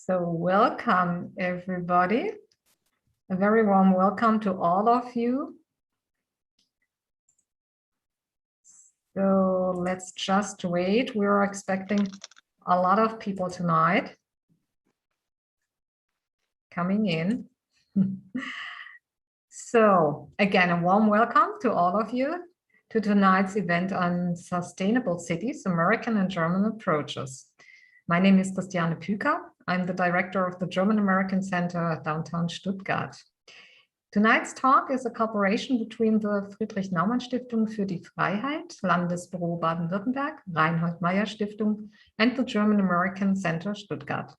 So welcome, everybody. A very warm welcome to all of you. So let's just wait. We're expecting a lot of people tonight coming in. So again, a warm welcome to all of you to tonight's event on sustainable cities, American and German approaches. My name is Christiane Püker. I'm the director of the German-American Center at downtown Stuttgart. Tonight's talk is a cooperation between the Friedrich-Naumann-Stiftung für die Freiheit, Landesbüro Baden-Württemberg, Reinhold-Meier-Stiftung, and the German-American Center Stuttgart.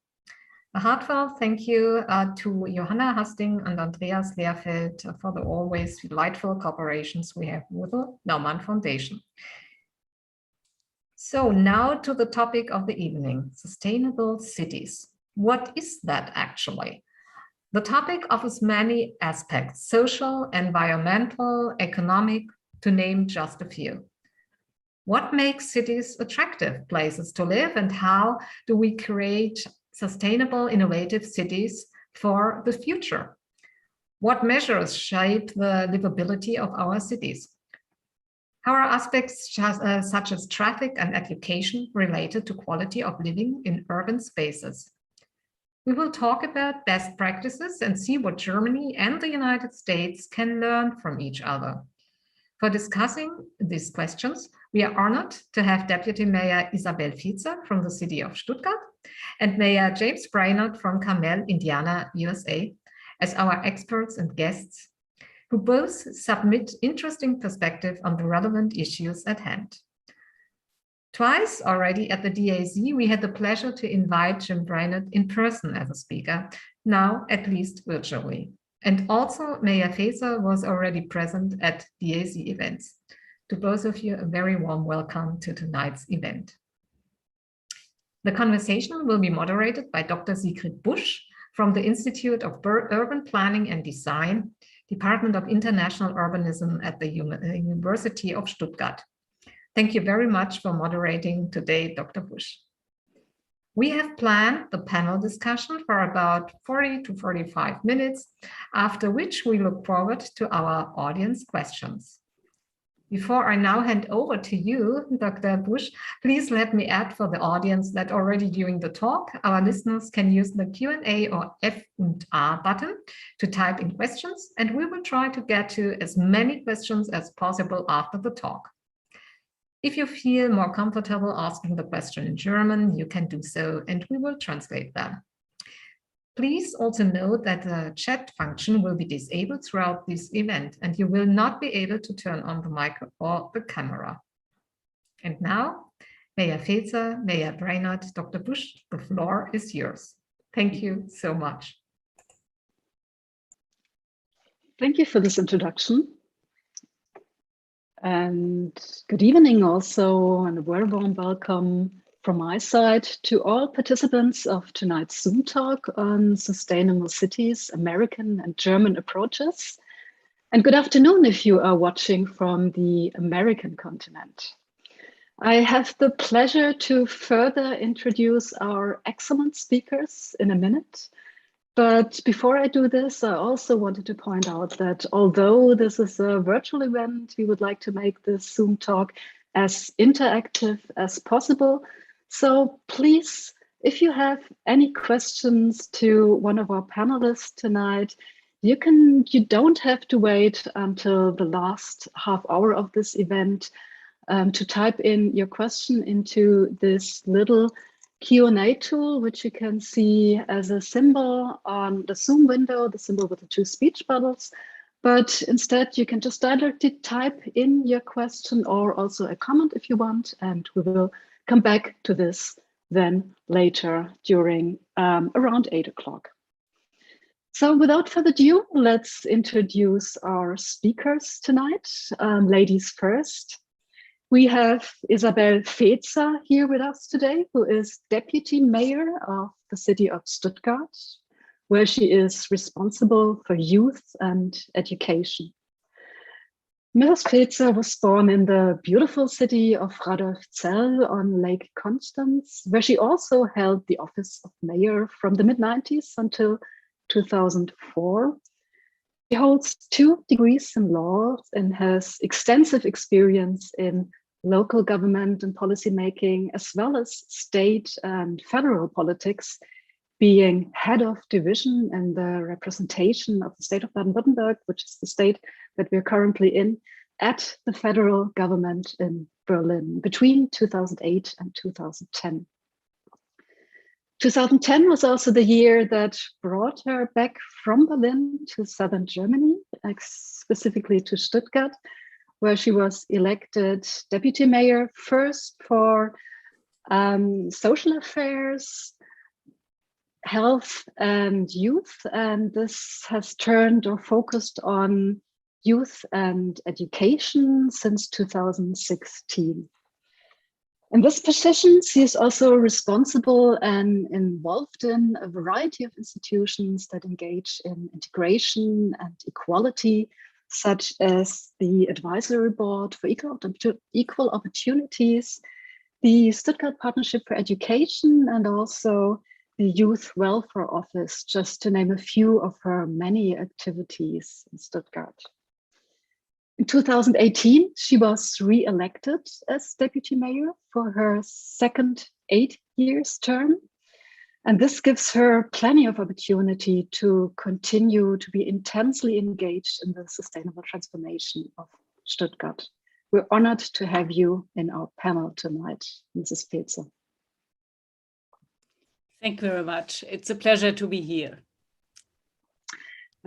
A heartfelt thank you to Johanna Hasting and Andreas Lehrfeld for the always delightful cooperations we have with the Naumann Foundation. So now to the topic of the evening, sustainable cities. What is that actually? The topic offers many aspects, social, environmental, economic, to name just a few. What makes cities attractive places to live, and how do we create sustainable, innovative cities for the future? What measures shape the livability of our cities? How are aspects such as traffic and education related to quality of living in urban spaces? We will talk about best practices and see what Germany and the United States can learn from each other. For discussing these questions, we are honored to have Deputy Mayor Isabel Fezer from the city of Stuttgart and Mayor James Brainard from Carmel, Indiana, USA, as our experts and guests, who both submit interesting perspective on the relevant issues at hand. Twice already at the DAZ, we had the pleasure to invite Jim Brainard in person as a speaker, now at least virtually. And also Mayor Fezer was already present at DAZ events. To both of you, a very warm welcome to tonight's event. The conversation will be moderated by Dr. Sigrid Busch from the Institute of Urban Planning and Design, Department of International Urbanism at the University of Stuttgart. Thank you very much for moderating today, Dr. Busch. We have planned the panel discussion for about 40 to 45 minutes, after which we look forward to our audience questions. Before I now hand over to you, Dr. Busch, please let me add for the audience that already during the talk, our listeners can use the Q&A or F&A button to type in questions, and we will try to get to as many questions as possible after the talk. If you feel more comfortable asking the question in German, you can do so, and we will translate them. Please also note that the chat function will be disabled throughout this event, and you will not be able to turn on the mic or the camera. And now, Mayor Fezer, Mayor Brainard, Dr. Busch, the floor is yours. Thank you so much. Thank you for this introduction. And good evening also, and a very warm welcome from my side to all participants of tonight's Zoom talk on sustainable cities, American and German approaches. And good afternoon if you are watching from the American continent. I have the pleasure to further introduce our excellent speakers in a minute. But before I do this, I also wanted to point out that although this is a virtual event, we would like to make this Zoom talk as interactive as possible. So please, if you have any questions to one of our panelists tonight, you don't have to wait until the last half hour of this event to type in your question into this little Q&A tool, which you can see as a symbol on the Zoom window, the symbol with the two speech bubbles. But instead, you can just directly type in your question or also a comment if you want, and we will come back to this then later during around 8 o'clock. So without further ado, let's introduce our speakers tonight. Ladies first. We have Isabel Fezer here with us today, who is Deputy Mayor of the city of Stuttgart, where she is responsible for youth and education. Mrs. Fezer was born in the beautiful city of Radolfzell on Lake Constance, where she also held the office of mayor from the mid-90s until 2004. She holds 2 degrees in law and has extensive experience in local government and policymaking, as well as state and federal politics, being head of division and the representation of the state of Baden-Württemberg, which is the state that we're currently in, at the federal government in Berlin between 2008 and 2010. 2010 was also the year that brought her back from Berlin to southern Germany, specifically to Stuttgart, where she was elected deputy mayor first for social affairs, health and youth, and this has turned or focused on youth and education since 2016. In this position, she is also responsible and involved in a variety of institutions that engage in integration and equality, such as the Advisory Board for Equal Opportunities, the Stuttgart Partnership for Education, and also the Youth Welfare Office, just to name a few of her many activities in Stuttgart. In 2018, she was re-elected as deputy mayor for her second 8-year term. And this gives her plenty of opportunity to continue to be intensely engaged in the sustainable transformation of Stuttgart. We're honored to have you in our panel tonight, Mrs. Fezer. Thank you very much. It's a pleasure to be here.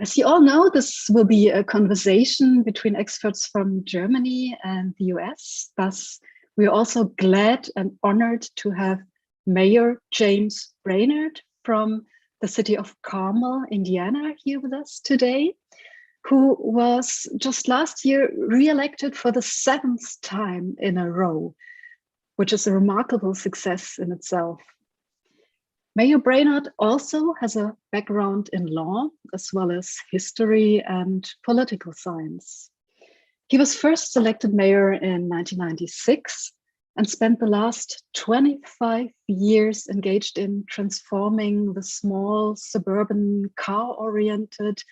As you all know, this will be a conversation between experts from Germany and the US. Thus, we are also glad and honored to have Mayor James Brainard from the city of Carmel, Indiana, here with us today, who was just last year re-elected for the 7th time in a row, which is a remarkable success in itself. Mayor Brainard also has a background in law, as well as history and political science. He was first elected mayor in 1996 and spent the last 25 years engaged in transforming the small, suburban, car-oriented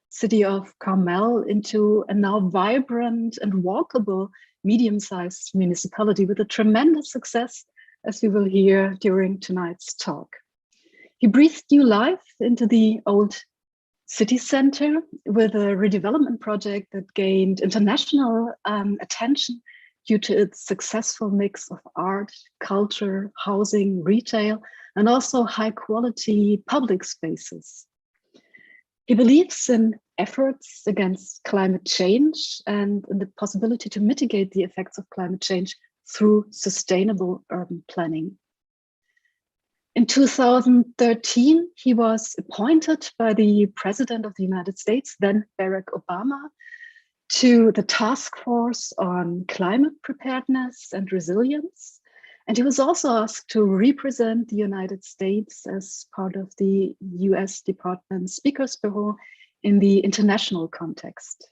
city of Carmel into a now vibrant and walkable, medium-sized municipality with a tremendous success, as we will hear during tonight's talk. He breathed new life into the old city center with a redevelopment project that gained international attention due to its successful mix of art, culture, housing, retail, and also high quality public spaces. He believes in efforts against climate change and in the possibility to mitigate the effects of climate change through sustainable urban planning. In 2013, he was appointed by the President of the United States, then Barack Obama, to the Task Force on Climate Preparedness and Resilience. And he was also asked to represent the United States as part of the US Department Speakers Bureau in the international context.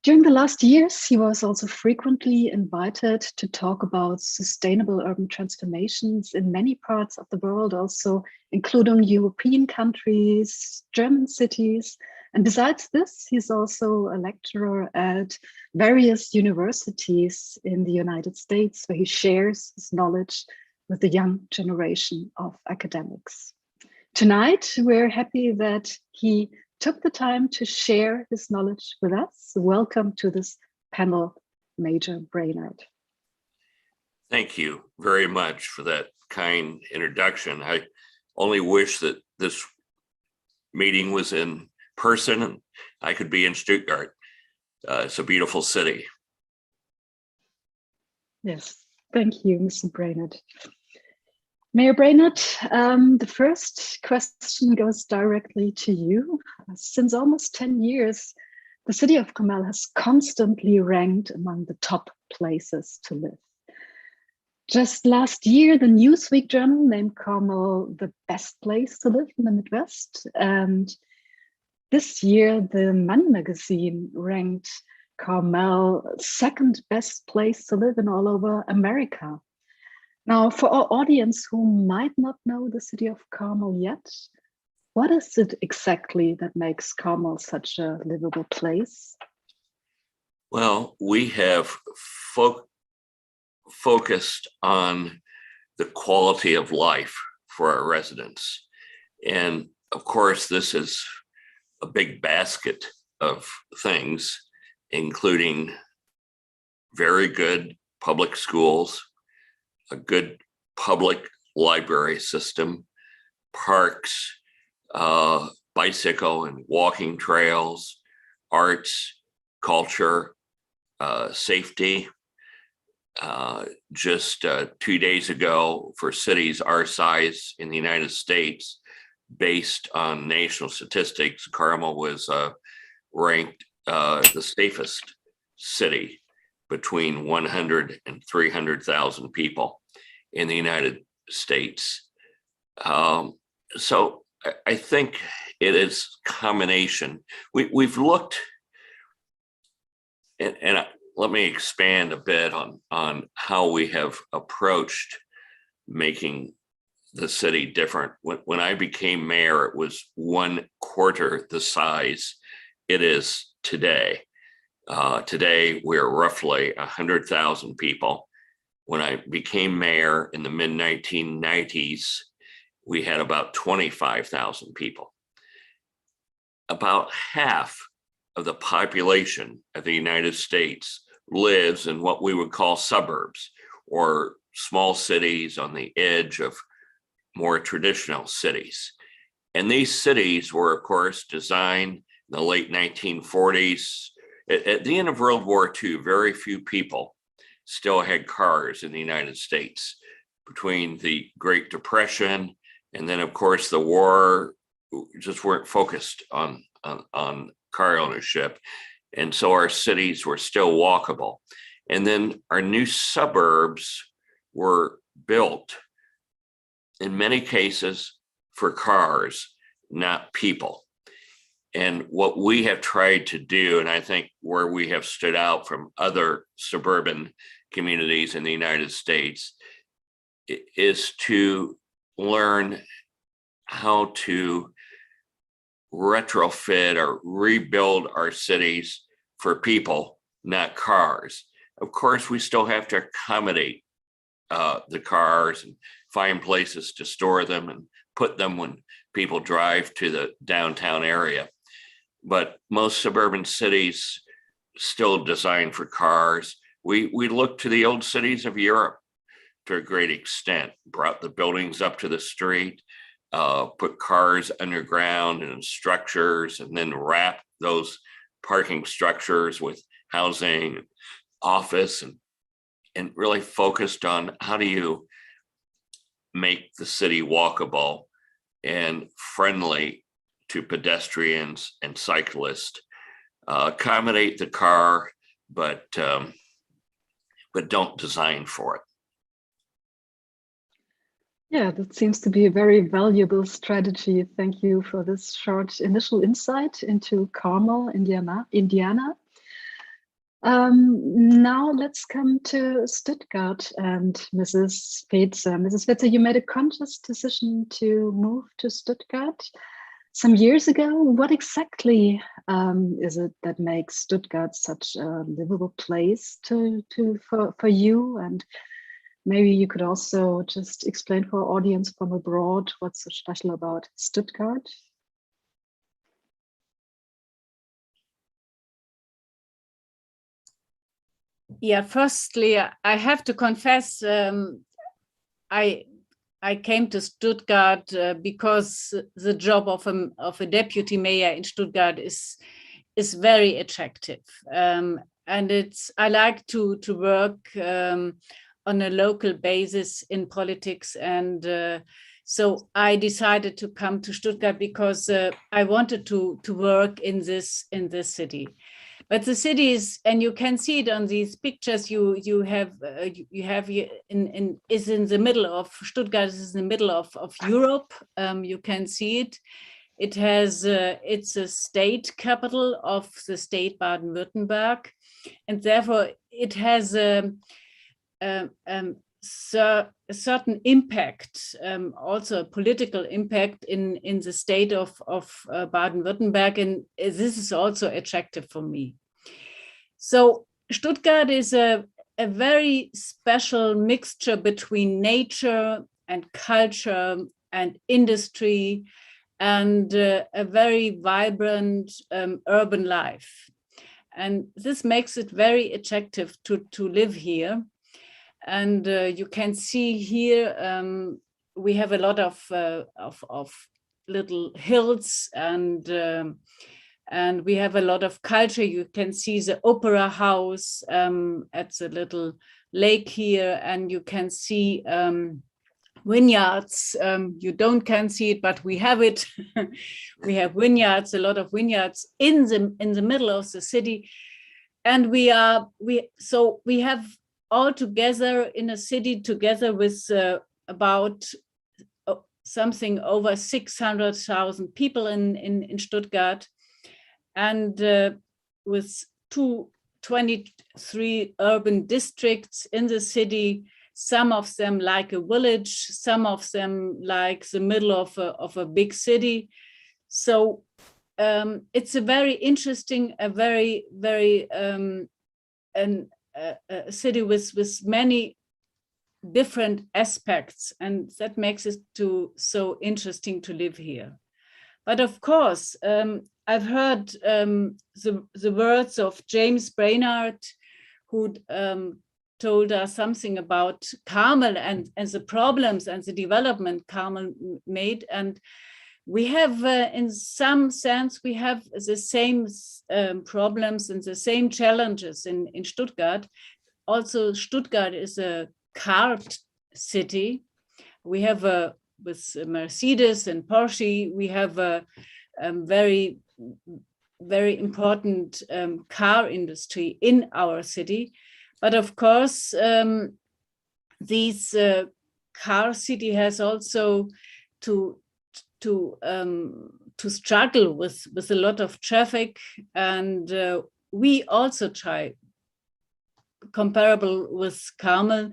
During the last years, he was also frequently invited to talk about sustainable urban transformations in many parts of the world, also including European countries, German cities. And besides this, he's also a lecturer at various universities in the United States, where he shares his knowledge with the young generation of academics. Tonight, we're happy that he took the time to share his knowledge with us. Welcome to this panel, Major Brainard. Thank you very much for that kind introduction. I only wish that this meeting was in person and I could be in Stuttgart. It's a beautiful city. Yes, thank you, Mr. Brainard. Mayor Brainard, the first question goes directly to you. Since almost 10 years, the city of Carmel has constantly ranked among the top places to live. Just last year, the Newsweek journal named Carmel the best place to live in the Midwest. And This year, the Man magazine ranked Carmel second best place to live in all over America. Now, for our audience who might not know the city of Carmel yet, what is it exactly that makes Carmel such a livable place? Well, we have focused on the quality of life for our residents. And of course, this is a big basket of things, including very good public schools, a good public library system, parks, bicycle and walking trails, arts, culture, safety. Just 2 days ago, for cities our size in the United States, based on national statistics, Carmel was ranked the safest city between 100 and 300,000 people in the United States. So I think it is combination. We've looked, and let me expand a bit on how we have approached making the city different. When I became mayor, it was 1/4 the size it is today. Today, we're roughly 100,000 people. When I became mayor in the mid-1990s, we had about 25,000 people. About half of the population of the United States lives in what we would call suburbs, or small cities on the edge of more traditional cities. And these cities were, of course, designed in the late 1940s. At the end of World War II, very few people still had cars in the United States. Between the Great Depression and then, of course, the war, just weren't focused on car ownership. And so our cities were still walkable. And then our new suburbs were built, in many cases, for cars, not people. And what we have tried to do, and I think where we have stood out from other suburban communities in the United States, is to learn how to retrofit or rebuild our cities for people, not cars. Of course, we still have to accommodate the cars and find places to store them and put them when people drive to the downtown area. But most suburban cities still designed for cars. We look to the old cities of Europe to a great extent, brought the buildings up to the street, put cars underground and in structures, and then wrap those parking structures with housing, office, and really focused on how do you make the city walkable and friendly to pedestrians and cyclists, accommodate the car, but don't design for it. Yeah, that seems to be a very valuable strategy. Thank you for this short initial insight into Carmel, Indiana. Now let's come to Stuttgart and Mrs. Fezer. Mrs. Fezer, you made a conscious decision to move to Stuttgart some years ago. What exactly is it that makes Stuttgart such a livable place for you? And maybe you could also just explain for our audience from abroad what's so special about Stuttgart. Yeah, firstly, I have to confess, I came to Stuttgart because the job of a deputy mayor in Stuttgart is very attractive, and I like to work on a local basis in politics, and so I decided to come to Stuttgart because I wanted to work in this city. But the city is, and you can see it on these pictures you have is in the middle of Stuttgart. Is in the middle of Europe. You can see it, It's a state capital of the state Baden-Württemberg, and therefore it has a certain impact, also a political impact in the state of Baden-Württemberg, and this is also attractive for me. So Stuttgart is a very special mixture between nature and culture and industry and a very vibrant urban life. And this makes it very attractive to live here. And you can see here, we have a lot of little hills and we have a lot of culture. You can see the opera house at the little lake here, and you can see vineyards. You can't see it, but we have it. We have vineyards, a lot of vineyards in the middle of the city, and we have all together in a city together with about something over 600,000 people in Stuttgart, and with 23 urban districts in the city. Some of them like a village, some of them like the middle of a big city. So it's a very interesting, a very a city with many different aspects, and that makes it so interesting to live here. But of course, I've heard the words of James Brainard, who told us something about Carmel and the problems and the development Carmel made. And we have, in some sense, we have the same problems and the same challenges in Stuttgart. Also, Stuttgart is a car city. We have with Mercedes and Porsche, we have a very, very important car industry in our city. But of course, this car city has also to struggle with a lot of traffic, and we also try, comparable with Carmel,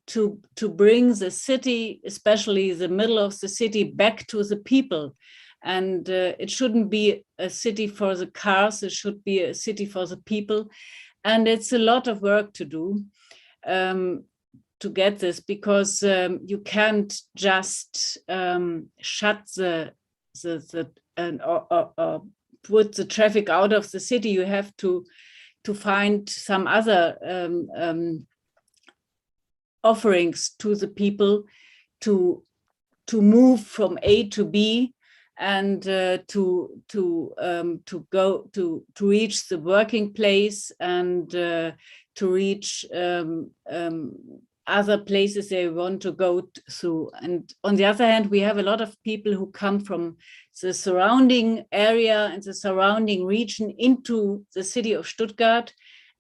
to bring the city, especially the middle of the city, back to the people. And it shouldn't be a city for the cars, it should be a city for the people. And it's a lot of work to do to get this, because you can't just shut or put the traffic out of the city. You have to find some other offerings to the people to move from A to B, and to reach the working place, and to reach other places they want to go through. And on the other hand, we have a lot of people who come from the surrounding area and the surrounding region into the city of Stuttgart,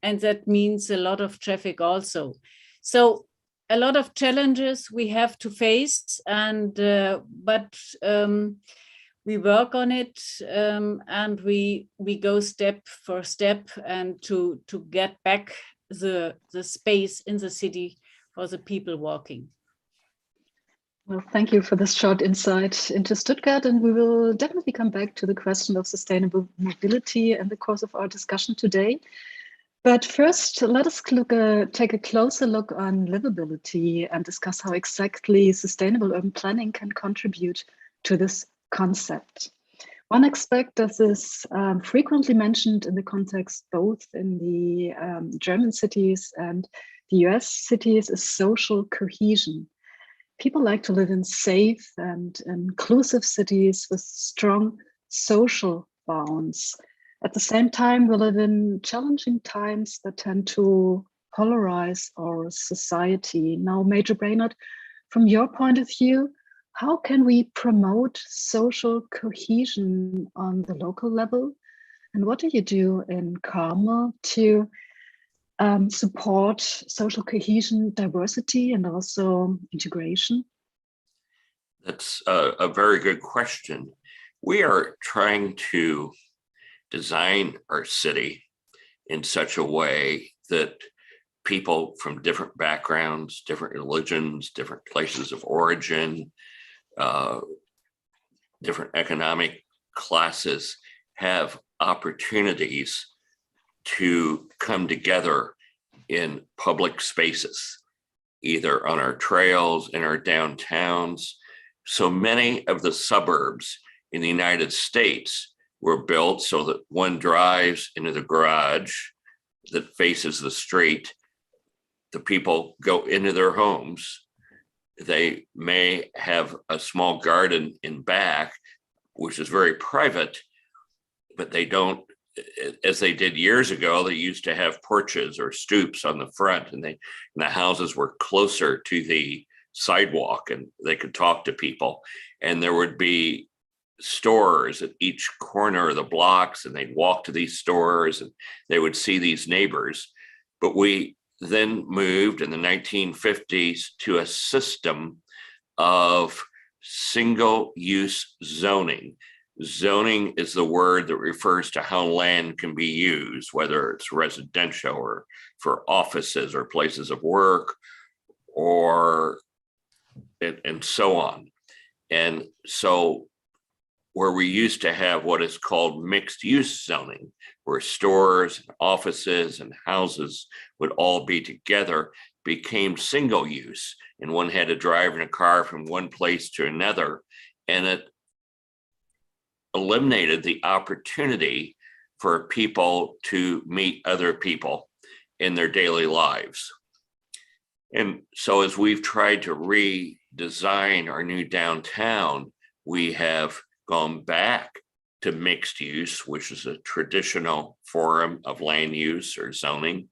and that means a lot of traffic also. So a lot of challenges we have to face, and but we work on it, and we go step for step, and to get back the space in the city for the people walking. Well, thank you for this short insight into Stuttgart, and we will definitely come back to the question of sustainable mobility in the course of our discussion today. But first, let us take a closer look on livability and discuss how exactly sustainable urban planning can contribute to this concept. One aspect that is frequently mentioned in the context both in the German cities and the US cities is social cohesion. People like to live in safe and inclusive cities with strong social bonds. At the same time, we live in challenging times that tend to polarize our society. Now, Major Brainard, from your point of view, how can we promote social cohesion on the local level? And what do you do in Carmel to support social cohesion, diversity, and also integration? That's a very good question. we are trying to design our city in such a way that people from different backgrounds, different religions, different places of origin, different economic classes have opportunities to come together in public spaces, either on our trails, in our downtowns. So many of the suburbs in the United States were built so that one drives into the garage that faces the street. The people go into their homes. They may have a small garden in back, which is very private, but they don't, as they did years ago, they used to have porches or stoops on the front, and the houses were closer to the sidewalk and they could talk to people. And there would be stores at each corner of the blocks, and they'd walk to these stores and they would see these neighbors. But we then moved in the 1950s to a system of single-use zoning. Zoning is the word that refers to how land can be used, whether it's residential or for offices or places of work, or and so on. And so where we used to have what is called mixed use zoning, where stores and offices and houses would all be together, became single use. And one had to drive in a car from one place to another. And it eliminated the opportunity for people to meet other people in their daily lives. And so as we've tried to redesign our new downtown, we have gone back to mixed use, which is a traditional form of land use or zoning.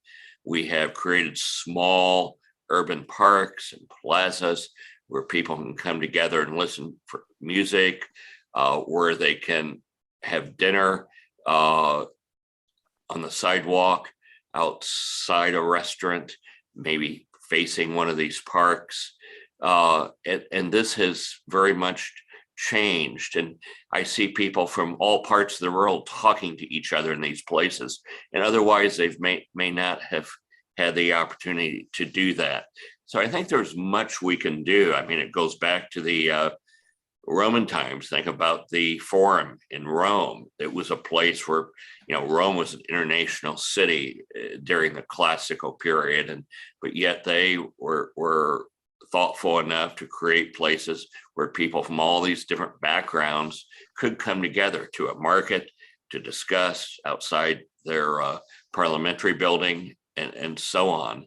We have created small urban parks and plazas where people can come together and listen for music, where they can have dinner on the sidewalk, outside a restaurant, maybe facing one of these parks. And this has very much changed. And I see people from all parts of the world talking to each other in these places. And otherwise they may not have had the opportunity to do that. So I think there's much we can do. I mean, it goes back to the Roman times. Think about the Forum in Rome. It was a place where, Rome was an international city during the classical period, but yet they were thoughtful enough to create places where people from all these different backgrounds could come together to a market to discuss outside their parliamentary building and so on.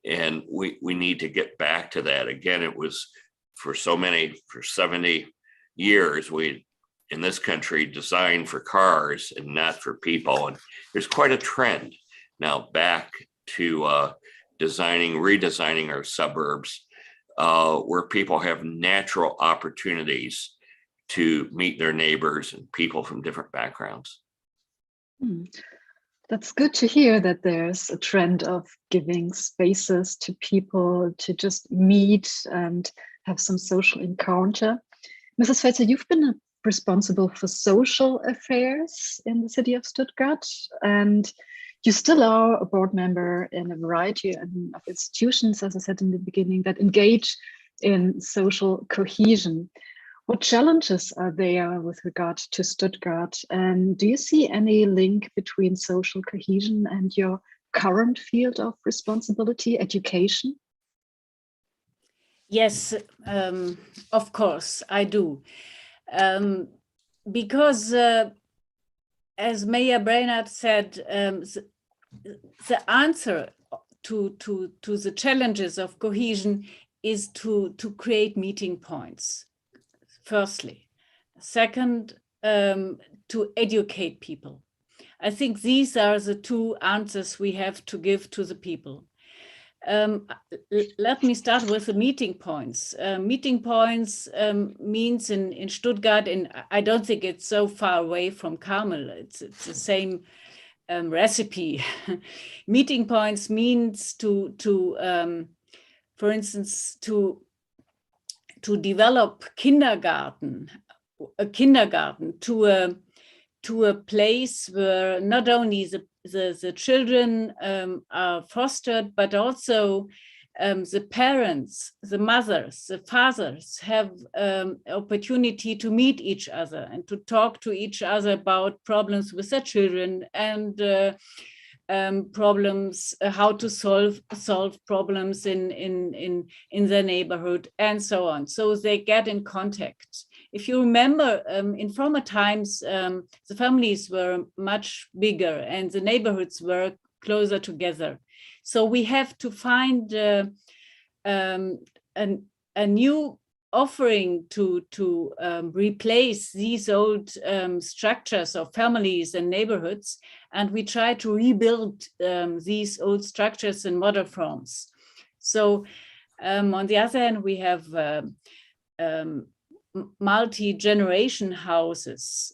And we need to get back to that. Again, it was for 70 years, we in this country designed for cars and not for people. And there's quite a trend now back to redesigning our suburbs, where people have natural opportunities to meet their neighbors and people from different backgrounds. That's good to hear that there's a trend of giving spaces to people to just meet and have some social encounter. Mrs. Fezer, you've been responsible for social affairs in the city of Stuttgart, and you still are a board member in a variety of institutions, as I said in the beginning, that engage in social cohesion. What challenges are there with regard to Stuttgart? And do you see any link between social cohesion and your current field of responsibility, education? Yes, of course, I do. Because as Mayor Brainard said, the answer to the challenges of cohesion is to create meeting points, firstly. Second, to educate people. I think these are the two answers we have to give to the people. Let me start with the meeting points. Meeting points means in Stuttgart, and I don't think it's so far away from Carmel. It's the same recipe. Meeting points means for instance, to develop kindergarten a kindergarten to a place where not only the children are fostered, but also the parents, the mothers, the fathers have opportunity to meet each other and to talk to each other about problems with their children and problems, how to solve problems in their neighborhood and so on. So they get in contact. If you remember, in former times, the families were much bigger and the neighborhoods were closer together. So we have to find a new offering to replace these old structures of families and neighborhoods, and we try to rebuild these old structures in modern forms. So on the other hand, we have multi-generation houses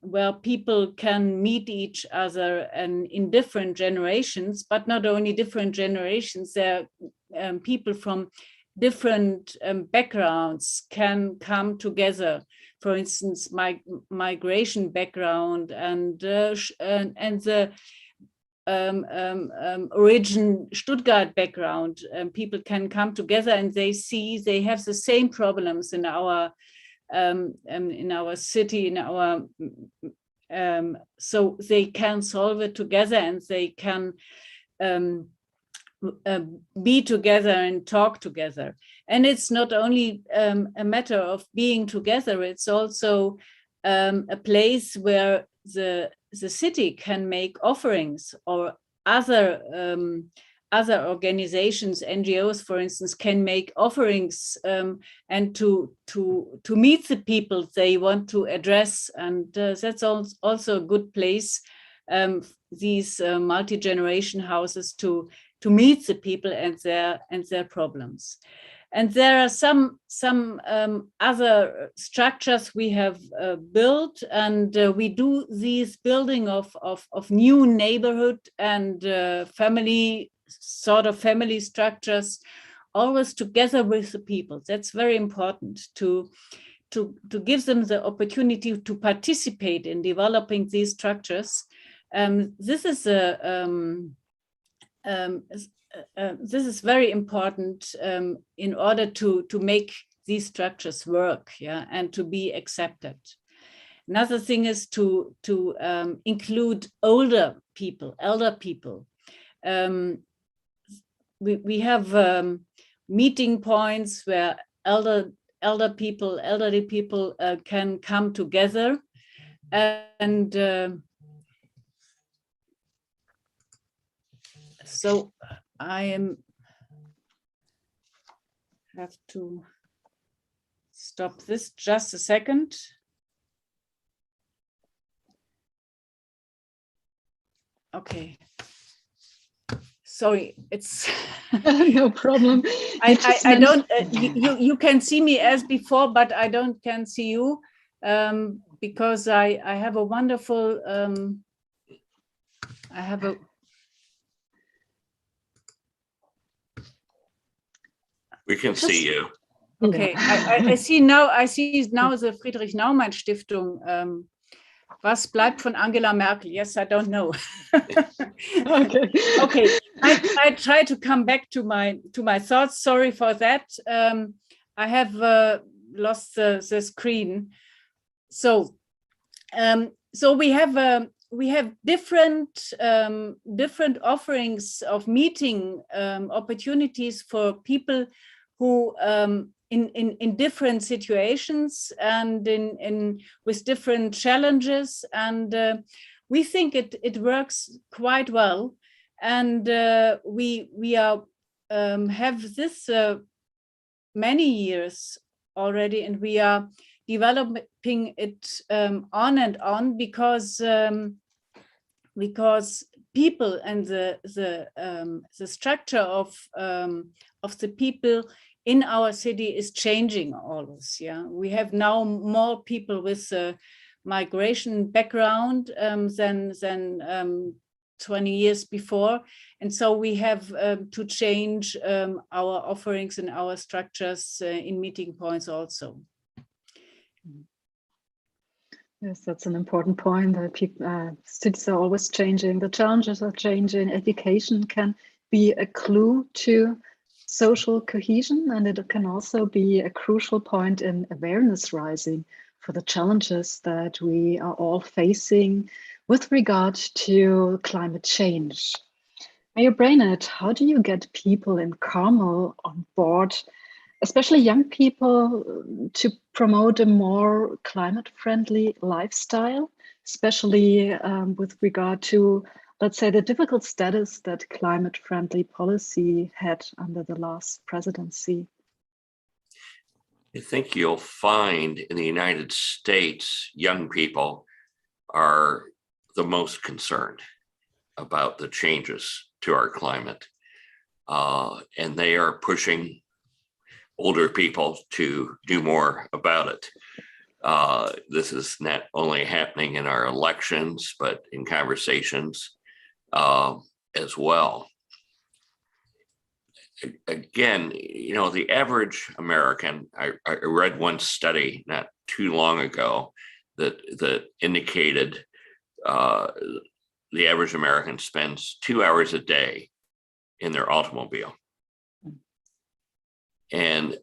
where people can meet each other and in different generations, but not only different generations, there are people from different backgrounds can come together. For instance, migration background and the origin Stuttgart background. People can come together and they have the same problems in our city, so they can solve it together and they can be together and talk together. And it's not only a matter of being together, it's also a place where the city can make offerings, or other organizations, NGOs, for instance, can make offerings and to meet the people they want to address. And that's also a good place, these multi-generation houses to meet the people and their problems. And there are some other structures we have built, and we do these building of new neighborhood and family structures, always together with the people. That's very important to give them the opportunity to participate in developing these structures. This is very important in order to make these structures work, and to be accepted. Another thing is to include elder people. We have meeting points where elderly people can come together, and so I have to stop this just a second. Okay. Sorry, it's no problem. I don't. You can see me as before, but I can see you because I have a wonderful. We can see you. Okay, I see now. I see now the Friedrich-Naumann-Stiftung. Was bleibt von Angela Merkel? Yes, I don't know. Okay. I try to come back to my thoughts. Sorry for that. I have lost the screen. So we have different offerings of meeting opportunities for people who in different situations and with different challenges, and we think it works quite well, and we are have this many years already, and we are developing it on and on because people and the structure of the people in our city is changing always. We have now more people with a migration background than 20 years before, and so we have to change our offerings and our structures in meeting points also. Yes, that's an important point that people, cities are always changing. The challenges are changing. Education can be a clue to social cohesion, and it can also be a crucial point in awareness rising for the challenges that we are all facing with regard to climate change. Mayor Brainard, how do you get people in Carmel on board, especially young people, to promote a more climate-friendly lifestyle, especially with regard to, let's say, the difficult status that climate-friendly policy had under the last presidency? I think you'll find in the United States, young people are the most concerned about the changes to our climate. And they are pushing older people to do more about it. This is not only happening in our elections, but in conversations as well. Again, you know, the average American, I read one study not too long ago that indicated the average American spends 2 hours a day in their automobile. And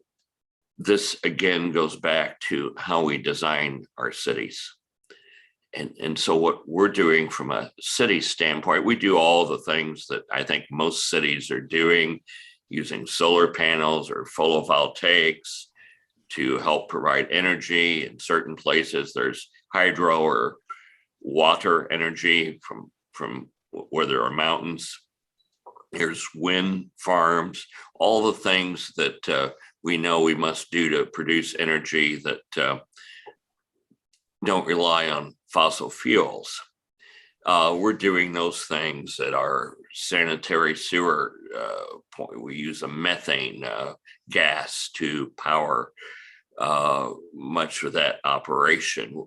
this again goes back to how we design our cities. And so what we're doing from a city standpoint, we do all the things that I think most cities are doing, using solar panels or photovoltaics to help provide energy. In certain places, there's hydro or water energy from where there are mountains. There's wind farms, all the things that we know we must do to produce energy that don't rely on fossil fuels. We're doing those things at our sanitary sewer point. We use a methane gas to power much of that operation.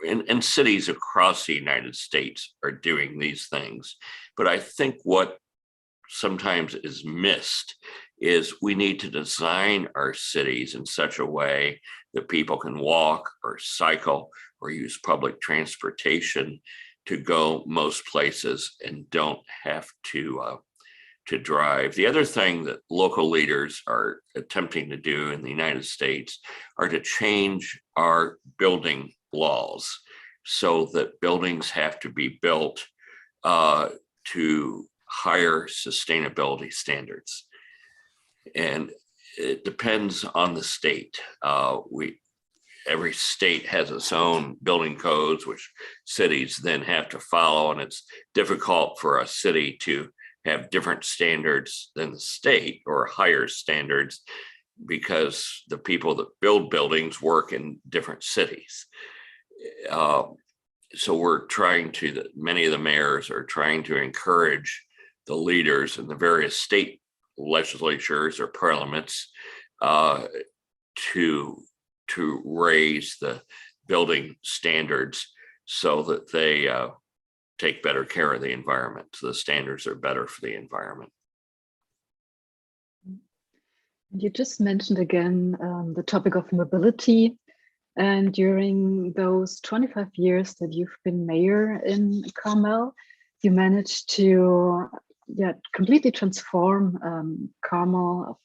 And cities across the United States are doing these things. But I think what sometimes is missed is we need to design our cities in such a way that people can walk or cycle or use public transportation to go most places and don't have to drive. The other thing that local leaders are attempting to do in the United States are to change our building laws so that buildings have to be built to higher sustainability standards. And it depends on the state. Every state has its own building codes, which cities then have to follow. And it's difficult for a city to have different standards than the state or higher standards because the people that build buildings work in different cities. So we're trying to, many of the mayors are trying to encourage the leaders in the various state legislatures or parliaments to raise the building standards so that they take better care of the environment. So the standards are better for the environment. You just mentioned again the topic of mobility. And during those 25 years that you've been mayor in Carmel, you managed to completely transform Carmel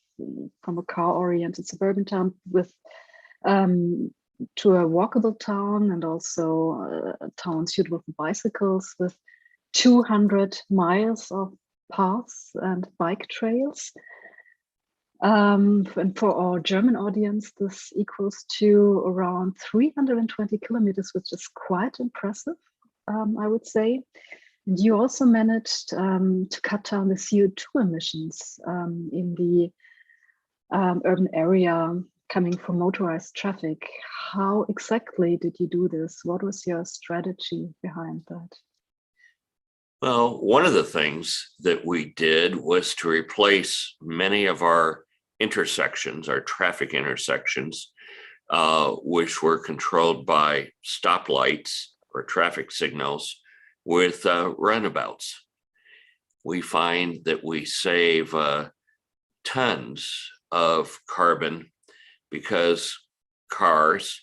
from a car-oriented suburban town to a walkable town, and also a town suitable for bicycles with 200 miles of paths and bike trails. And for our German audience, this equals to around 320 kilometers, which is quite impressive, I would say. And you also managed to cut down the CO2 emissions in the urban area coming from motorized traffic. How exactly did you do this? What was your strategy behind that? Well, one of the things that we did was to replace many of our intersections, our traffic intersections, which were controlled by stoplights or traffic signals, with roundabouts. We find that we save tons of carbon because cars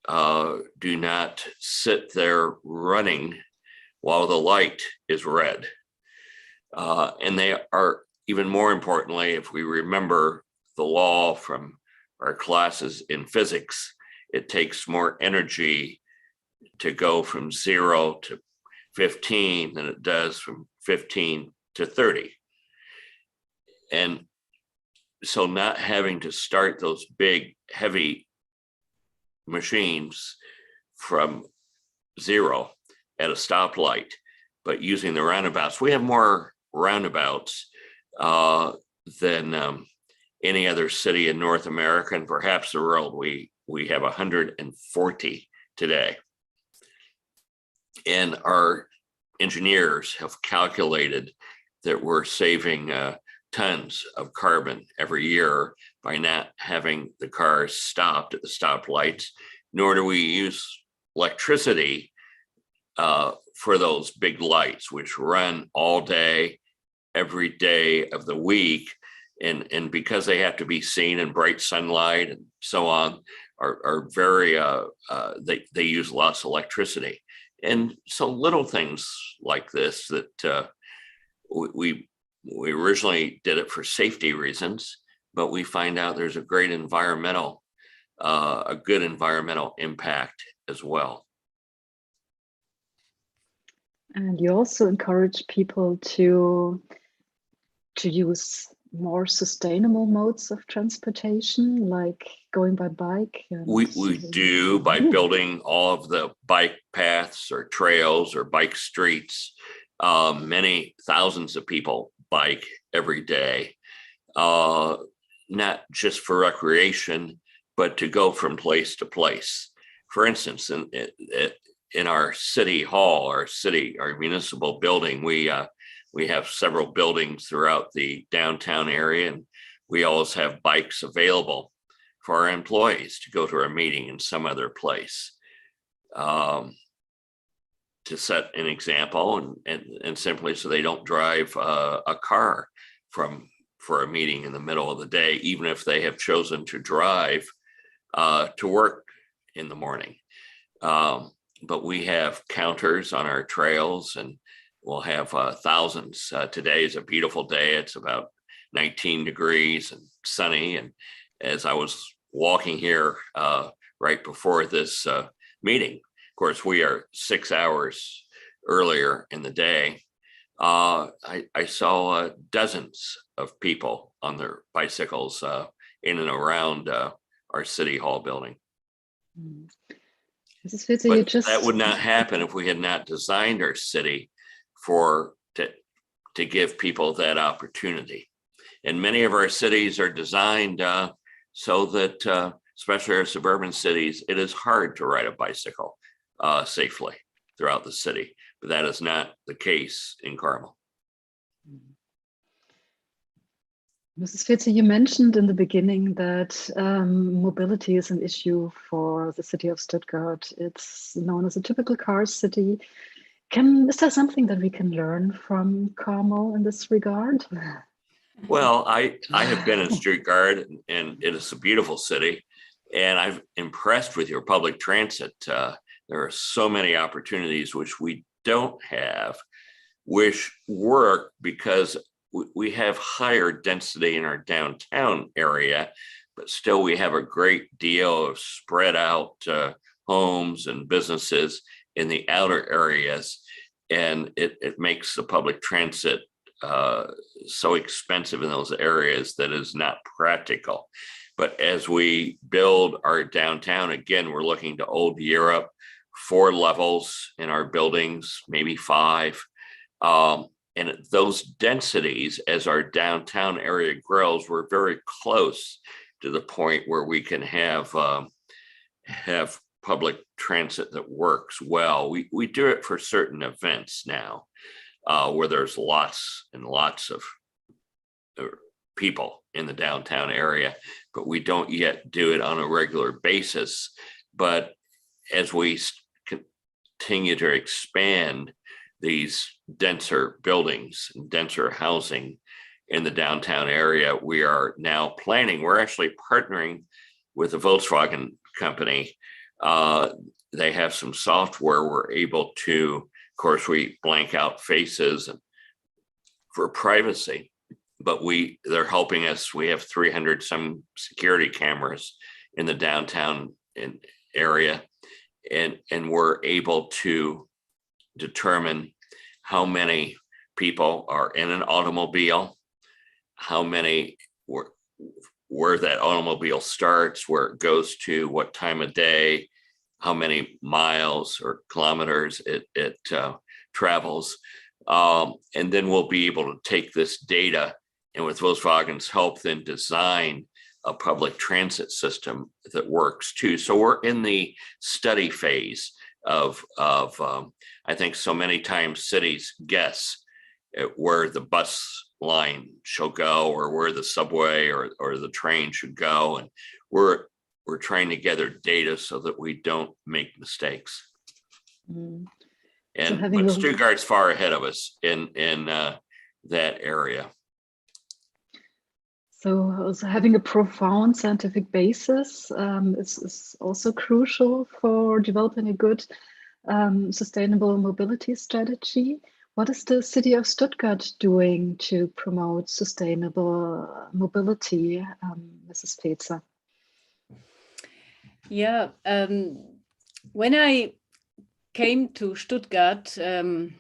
do not sit there running while the light is red. And they are, even more importantly, if we remember the law from our classes in physics, it takes more energy to go from 0 to 15 than it does from 15 to 30. And so not having to start those big, heavy machines from 0 at a stoplight, but using the roundabouts. We have more roundabouts than any other city in North America and perhaps the world. We have 140 today. And our engineers have calculated that we're saving tons of carbon every year by not having the cars stopped at the stoplights, nor do we use electricity for those big lights, which run all day, every day of the week. And because they have to be seen in bright sunlight and so on, are very, they use lots of electricity. And so little things like this that we originally did it for safety reasons, but we find out there's a great environmental, a good environmental impact as well. And you also encourage people to use more sustainable modes of transportation, like going by bike. We do by building all of the bike paths or trails or bike streets. Many thousands of people bike every day, not just for recreation, but to go from place to place. For instance, in our city hall, our municipal building, we have several buildings throughout the downtown area, and we always have bikes available for our employees to go to a meeting in some other place. To set an example and simply so they don't drive a car for a meeting in the middle of the day, even if they have chosen to drive to work in the morning. But we have counters on our trails, and we'll have thousands. Today is a beautiful day. It's about 19 degrees and sunny. And as I was walking here right before this meeting, of course, we are 6 hours earlier in the day. I saw dozens of people on their bicycles in and around our city hall building. Mrs. Fezer, that would not happen if we had not designed our city to give people that opportunity. And many of our cities are designed so that, especially our suburban cities, it is hard to ride a bicycle safely throughout the city. But that is not the case in Carmel. Mrs. Fezer, you mentioned in the beginning that mobility is an issue for the city of Stuttgart. It's known as a typical car city. Is there something that we can learn from Carmel in this regard? Well, I have been in Stuttgart, and it is a beautiful city, and I've impressed with your public transit. There are so many opportunities which we don't have, which work because we have higher density in our downtown area, but still we have a great deal of spread out homes and businesses in the outer areas. And it makes the public transit so expensive in those areas that is not practical. But as we build our downtown, again, we're looking to old Europe, 4 levels in our buildings, maybe 5. And those densities, as our downtown area grows, we're very close to the point where we can have public transit that works well. We do it for certain events now, where there's lots and lots of people in the downtown area, but we don't yet do it on a regular basis. But as we continue to expand these denser buildings and denser housing in the downtown area, we are now planning, we're actually partnering with the Volkswagen company They have some software we're able to, of course, we blank out faces for privacy, but they're helping us. We have 300 some security cameras in the downtown area, and we're able to determine how many people are in an automobile, how many, where that automobile starts, where it goes to, what time of day, how many miles or kilometers it travels. And then we'll be able to take this data and with Volkswagen's help then design a public transit system that works too. So we're in the study phase of I think so many times cities guess where the bus line shall go or where the subway or the train should go. And we're trying to gather data so that we don't make mistakes. Mm. But Stuttgart's far ahead of us in that area. So having a profound scientific basis is also crucial for developing a good sustainable mobility strategy. What is the city of Stuttgart doing to promote sustainable mobility, Mrs. Fezer? Yeah, when I came to Stuttgart, I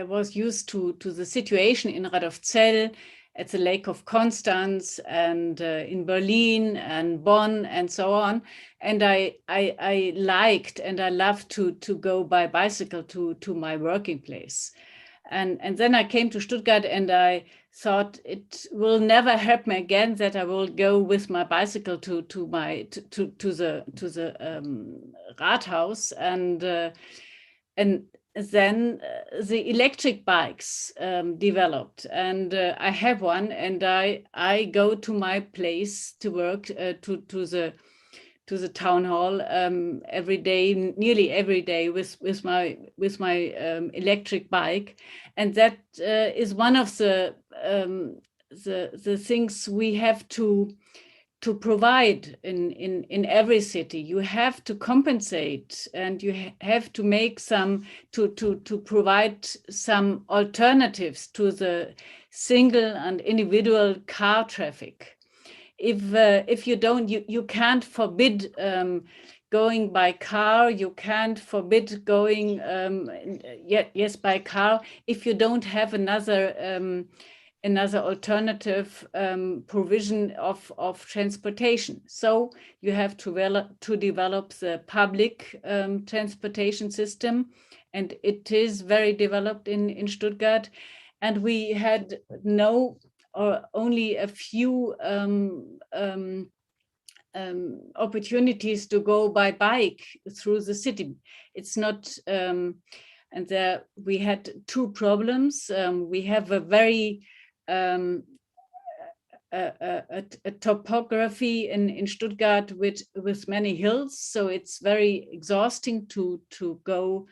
was used to the situation in Radolfzell, at the Lake of Constance, and in Berlin and Bonn and so on. And I liked and I loved to go by bicycle to my working place. And then I came to Stuttgart and I thought it will never happen again that I will go with my bicycle to the Rathaus, and then the electric bikes developed, and I have one, and I go to my place to work to the town hall every day, nearly every day, with my electric bike, and that is one of the things we have to provide in every city. You have to compensate, and you have to make some to provide some alternatives to the single and individual car traffic. If you don't, you can't forbid going by car. You can't forbid going by car if you don't have another alternative provision of transportation. So you have to develop the public transportation system, and it is very developed in Stuttgart. And we had only a few opportunities to go by bike through the city. It's not, and there we had two problems. We have a very a topography in Stuttgart with many hills, so it's very exhausting to go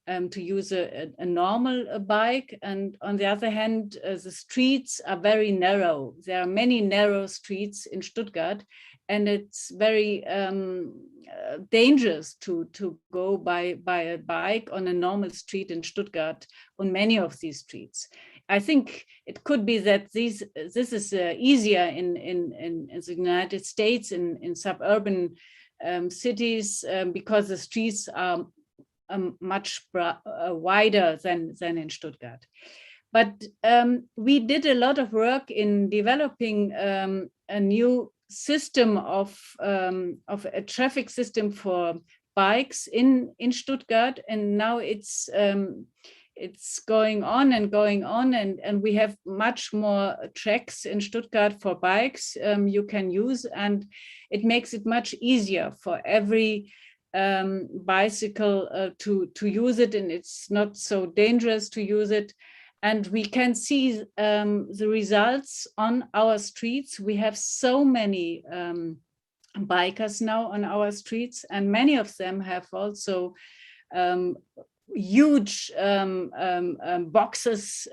to use a normal bike. And on the other hand, the streets are very narrow. There are many narrow streets in Stuttgart, and it's very dangerous to go by a bike on a normal street in Stuttgart, on many of these streets. I think it could be that this is easier in the United States, in suburban cities, because the streets are much wider than in Stuttgart. But we did a lot of work in developing a new system of a traffic system for bikes in Stuttgart, and now it's going on, and we have much more tracks in Stuttgart for bikes you can use, and it makes it much easier for every bicycle to use it, and it's not so dangerous to use it. And we can see the results on our streets. We have so many bikers now on our streets, and many of them have also huge boxes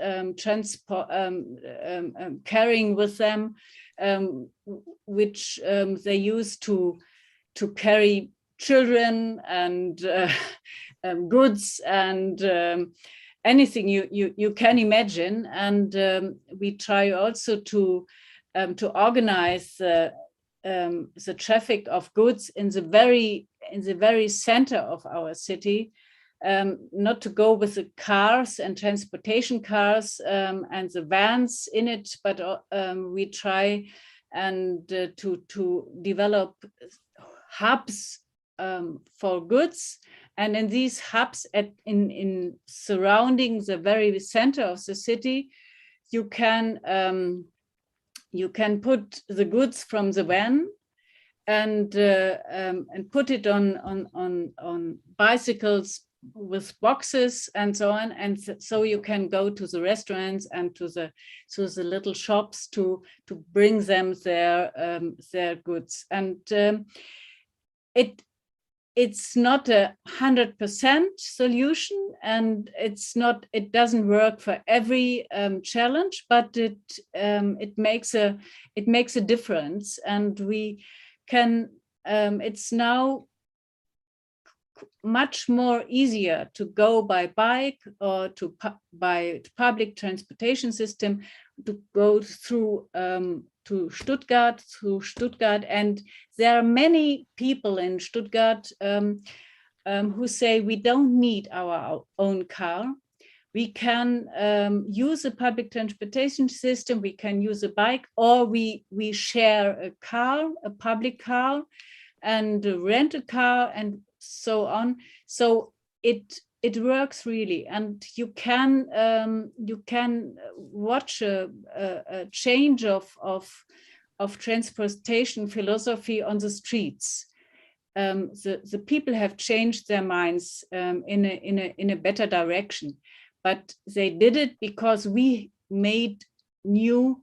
carrying with them, which they use to carry children and goods and anything you can imagine. And we try also to organize the traffic of goods in the very center of our city, not to go with the cars and transportation cars and the vans in it, but we try and to develop hubs for goods. And in these hubs in surrounding the very center of the city, you can put the goods from the van and put it on bicycles with boxes and so on, and so you can go to the restaurants and to the little shops to bring them their goods. And it's not 100% solution, and it doesn't work for every challenge, but it makes a difference. And we can it's now much more easier to go by bike or by public transportation system, to go through to Stuttgart, and there are many people in Stuttgart who say we don't need our own car. We can use a public transportation system, we can use a bike, or we share a car, a public car, and rent a car, and so on. So it works really, and you can watch a change of transportation philosophy on the streets. The people have changed their minds in a better direction, but they did it because we made new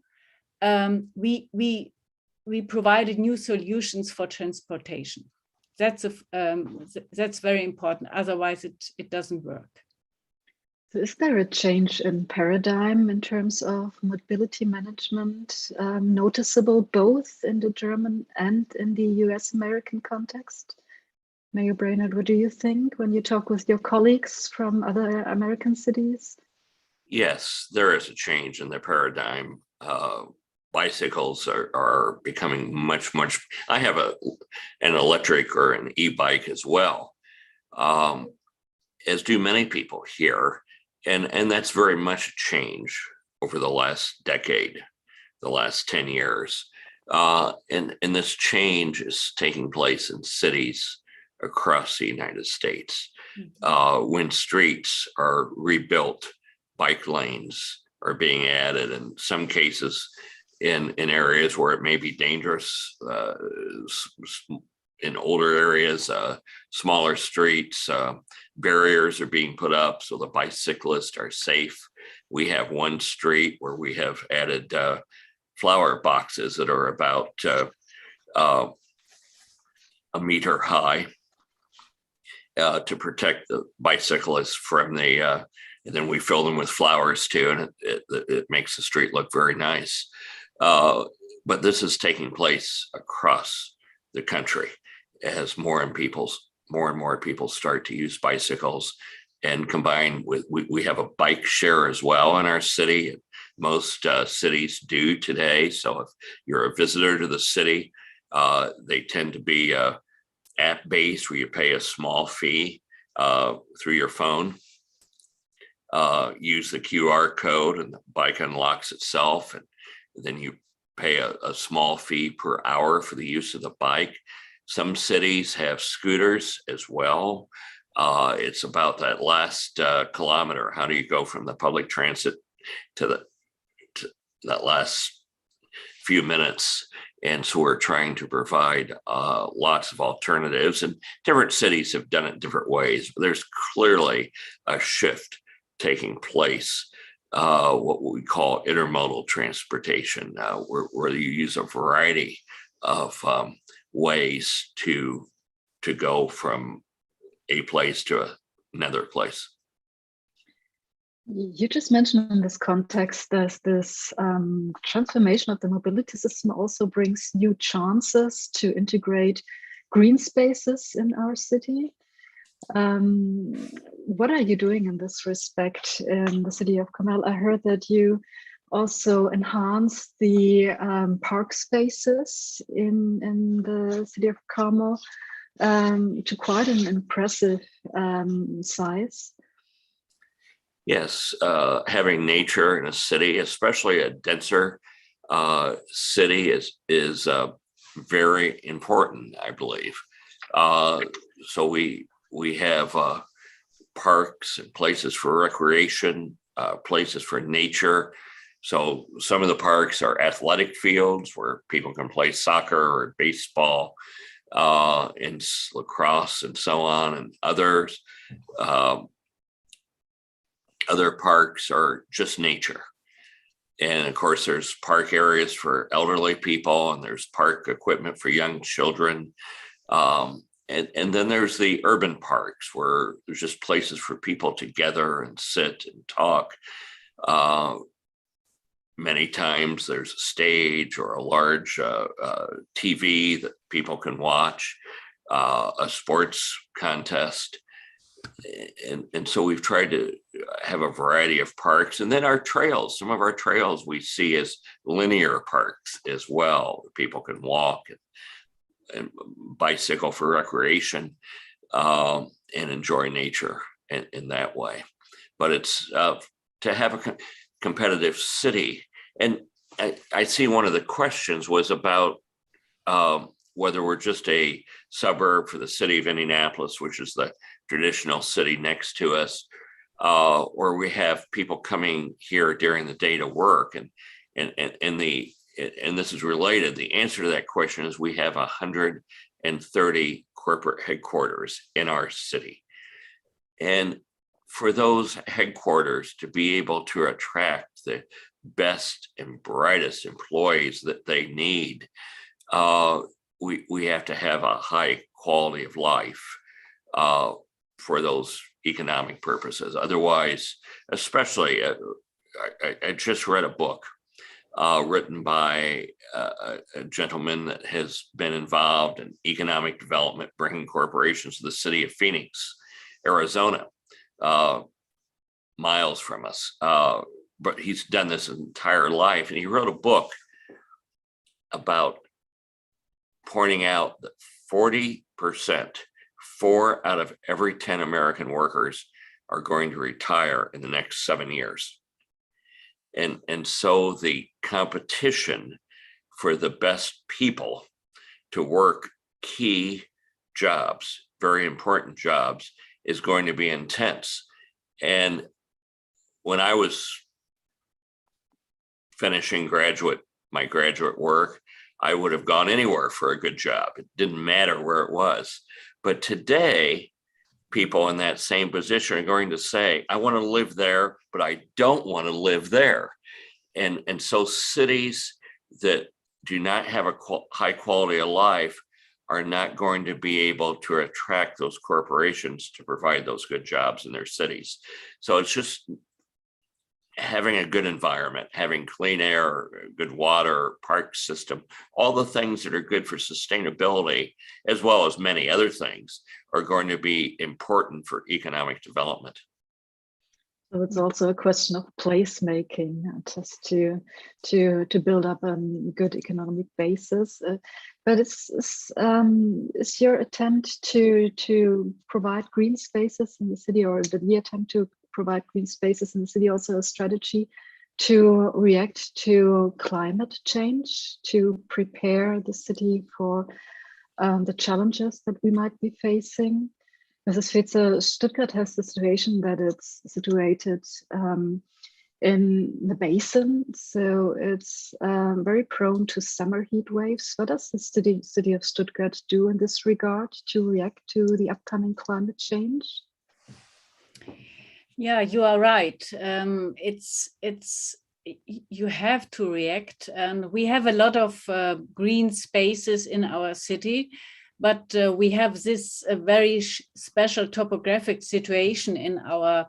we provided new solutions for transportation. That's very important. Otherwise, it doesn't work. So is there a change in paradigm in terms of mobility management noticeable both in the German and in the US-American context? Mayor Brainard, what do you think when you talk with your colleagues from other American cities? Yes, there is a change in the paradigm. Bicycles are becoming much. I have an electric or an e-bike as well, as do many people here, and that's very much a change over the last decade, the last 10 years, and this change is taking place in cities across the United States. When streets are rebuilt, bike lanes are being added, in some cases in areas where it may be dangerous, in older areas, smaller streets, barriers are being put up so the bicyclists are safe. We have one street where we have added flower boxes that are about a meter high to protect the bicyclists from the, and then we fill them with flowers too, and it makes the street look very nice. But this is taking place across the country as more and more people start to use bicycles, and combined with, we have a bike share as well in our city. Most cities do today. So if you're a visitor to the city, they tend to be app-based, where you pay a small fee through your phone. Use the QR code and the bike unlocks itself, and then you pay a small fee per hour for the use of the bike. Some cities have scooters as well. It's about that last kilometer. How do you go from the public transit to that last few minutes? And so we're trying to provide lots of alternatives, and different cities have done it different ways. But there's clearly a shift taking place, what we call intermodal transportation, where you use a variety of ways to go from a place to another place. You just mentioned in this context, there's this transformation of the mobility system also brings new chances to integrate green spaces in our city. What are you doing in this respect in the city of Carmel? I heard that you also enhance the park spaces in the city of Carmel to quite an impressive size. Yes, having nature in a city, especially a denser city, is very important, I believe. So we have parks and places for recreation, places for nature. So some of the parks are athletic fields where people can play soccer or baseball, and lacrosse and so on, and others. Other parks are just nature. And of course, there's park areas for elderly people, and there's park equipment for young children. And then there's the urban parks where there's just places for people to gather and sit and talk. Many times there's a stage or a large TV that people can watch, a sports contest. And so we've tried to have a variety of parks. And then our trails, some of our trails we see as linear parks as well. People can walk and bicycle for recreation, and enjoy nature in that way. But it's to have a competitive city. And I see one of the questions was about whether we're just a suburb for the city of Indianapolis, which is the traditional city next to us, or we have people coming here during the day to work. And this is related. The answer to that question is we have 130 corporate headquarters in our city. And for those headquarters to be able to attract the best and brightest employees that they need, we have to have a high quality of life for those economic purposes. Otherwise, especially, I just read a book written by a gentleman that has been involved in economic development, bringing corporations to the city of Phoenix, Arizona, miles from us. But he's done this his entire life. And he wrote a book about pointing out that 40%, 4 out of every 10 American workers are going to retire in the next 7 years. And so the competition for the best people to work key jobs, very important jobs, is going to be intense. And when I was finishing my graduate work, I would have gone anywhere for a good job. It didn't matter where it was. But today, people in that same position are going to say, I want to live there, but I don't want to live there. And so cities that do not have a high quality of life are not going to be able to attract those corporations to provide those good jobs in their cities. So it's just having a good environment, having clean air, good water, park system, all the things that are good for sustainability, as well as many other things, are going to be important for economic development. So it's also a question of placemaking, just to build up a good economic basis. But is your attempt to provide green spaces in the city, or the attempt to provide green spaces in the city, also a strategy to react to climate change, to prepare the city for the challenges that we might be facing? Mrs. Fezer, Stuttgart has the situation that it's situated in the basin, so it's very prone to summer heat waves. What does the city of Stuttgart do in this regard to react to the upcoming climate change? Yeah, you are right. You have to react, and we have a lot of green spaces in our city, but we have this very special topographic situation in our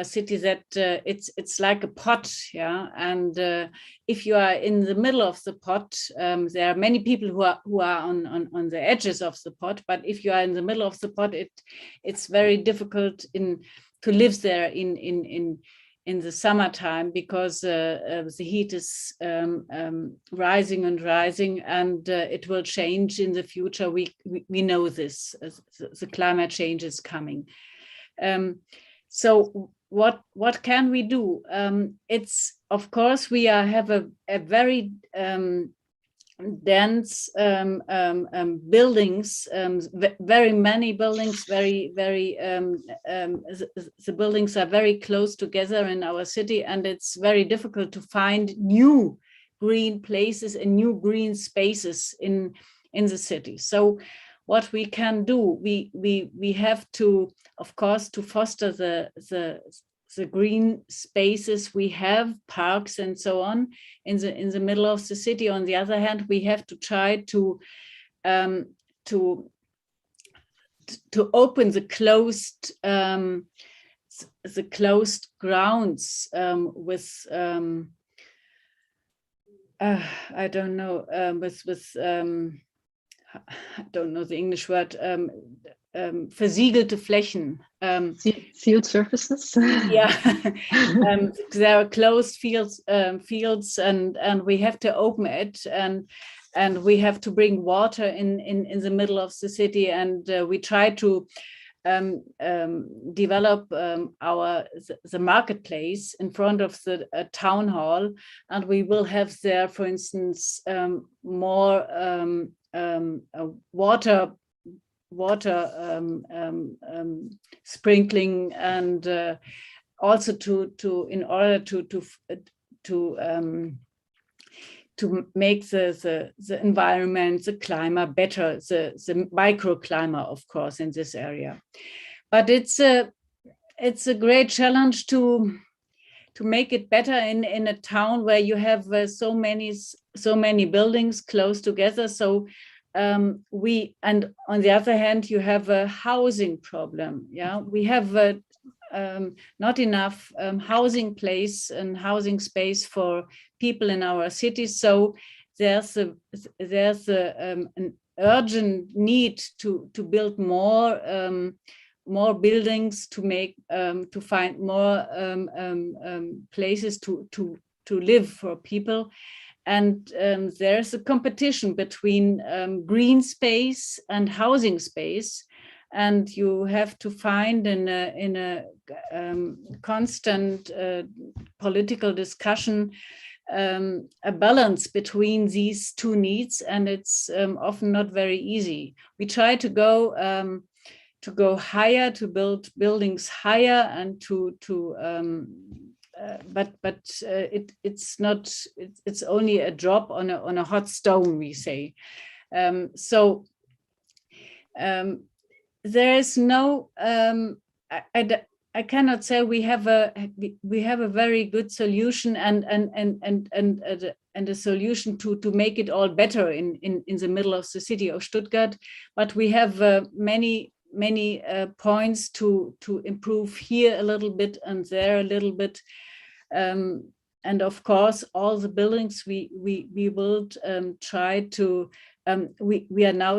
city that it's like a pot, yeah. And if you are in the middle of the pot, there are many people who are on the edges of the pot. But if you are in the middle of the pot, it's very difficult to live there in the summertime, because the heat is rising and rising, and it will change in the future. We know this. The climate change is coming. So what can we do? It's, of course, we have a very dense buildings, very many buildings, very the buildings are very close together in our city, and it's very difficult to find new green places and new green spaces in the city. So what we can do, we have to, of course, to foster the green spaces. We have parks and so on in the middle of the city. On the other hand, we have to try to open the closed grounds with I don't know, I don't know the English word, versiegelte Flächen. Sealed surfaces. Yeah, there are closed fields, and we have to open it, and we have to bring water in the middle of the city, and we try to develop the marketplace in front of the town hall, and we will have there, for instance, more water sprinkling, and also in order to make the environment, the climate better, the microclimate, of course, in this area. But it's a great challenge to make it better in a town where you have so many buildings close together. So and on the other hand, you have a housing problem. Yeah, we have not enough housing place and housing space for people in our cities. So there's an urgent need to build more buildings, to make to find more places to live for people. And there's a competition between green space and housing space, and you have to find in a constant political discussion a balance between these two needs, and it's often not very easy. We try to go higher, to build buildings higher, and but it's not. It's only a drop on a hot stone, we say. So there is no. I cannot say we have a very good solution and a solution to make it all better in the middle of the city of Stuttgart. But we have many points to improve here a little bit and there a little bit. And of course, all the buildings we will try to. We are now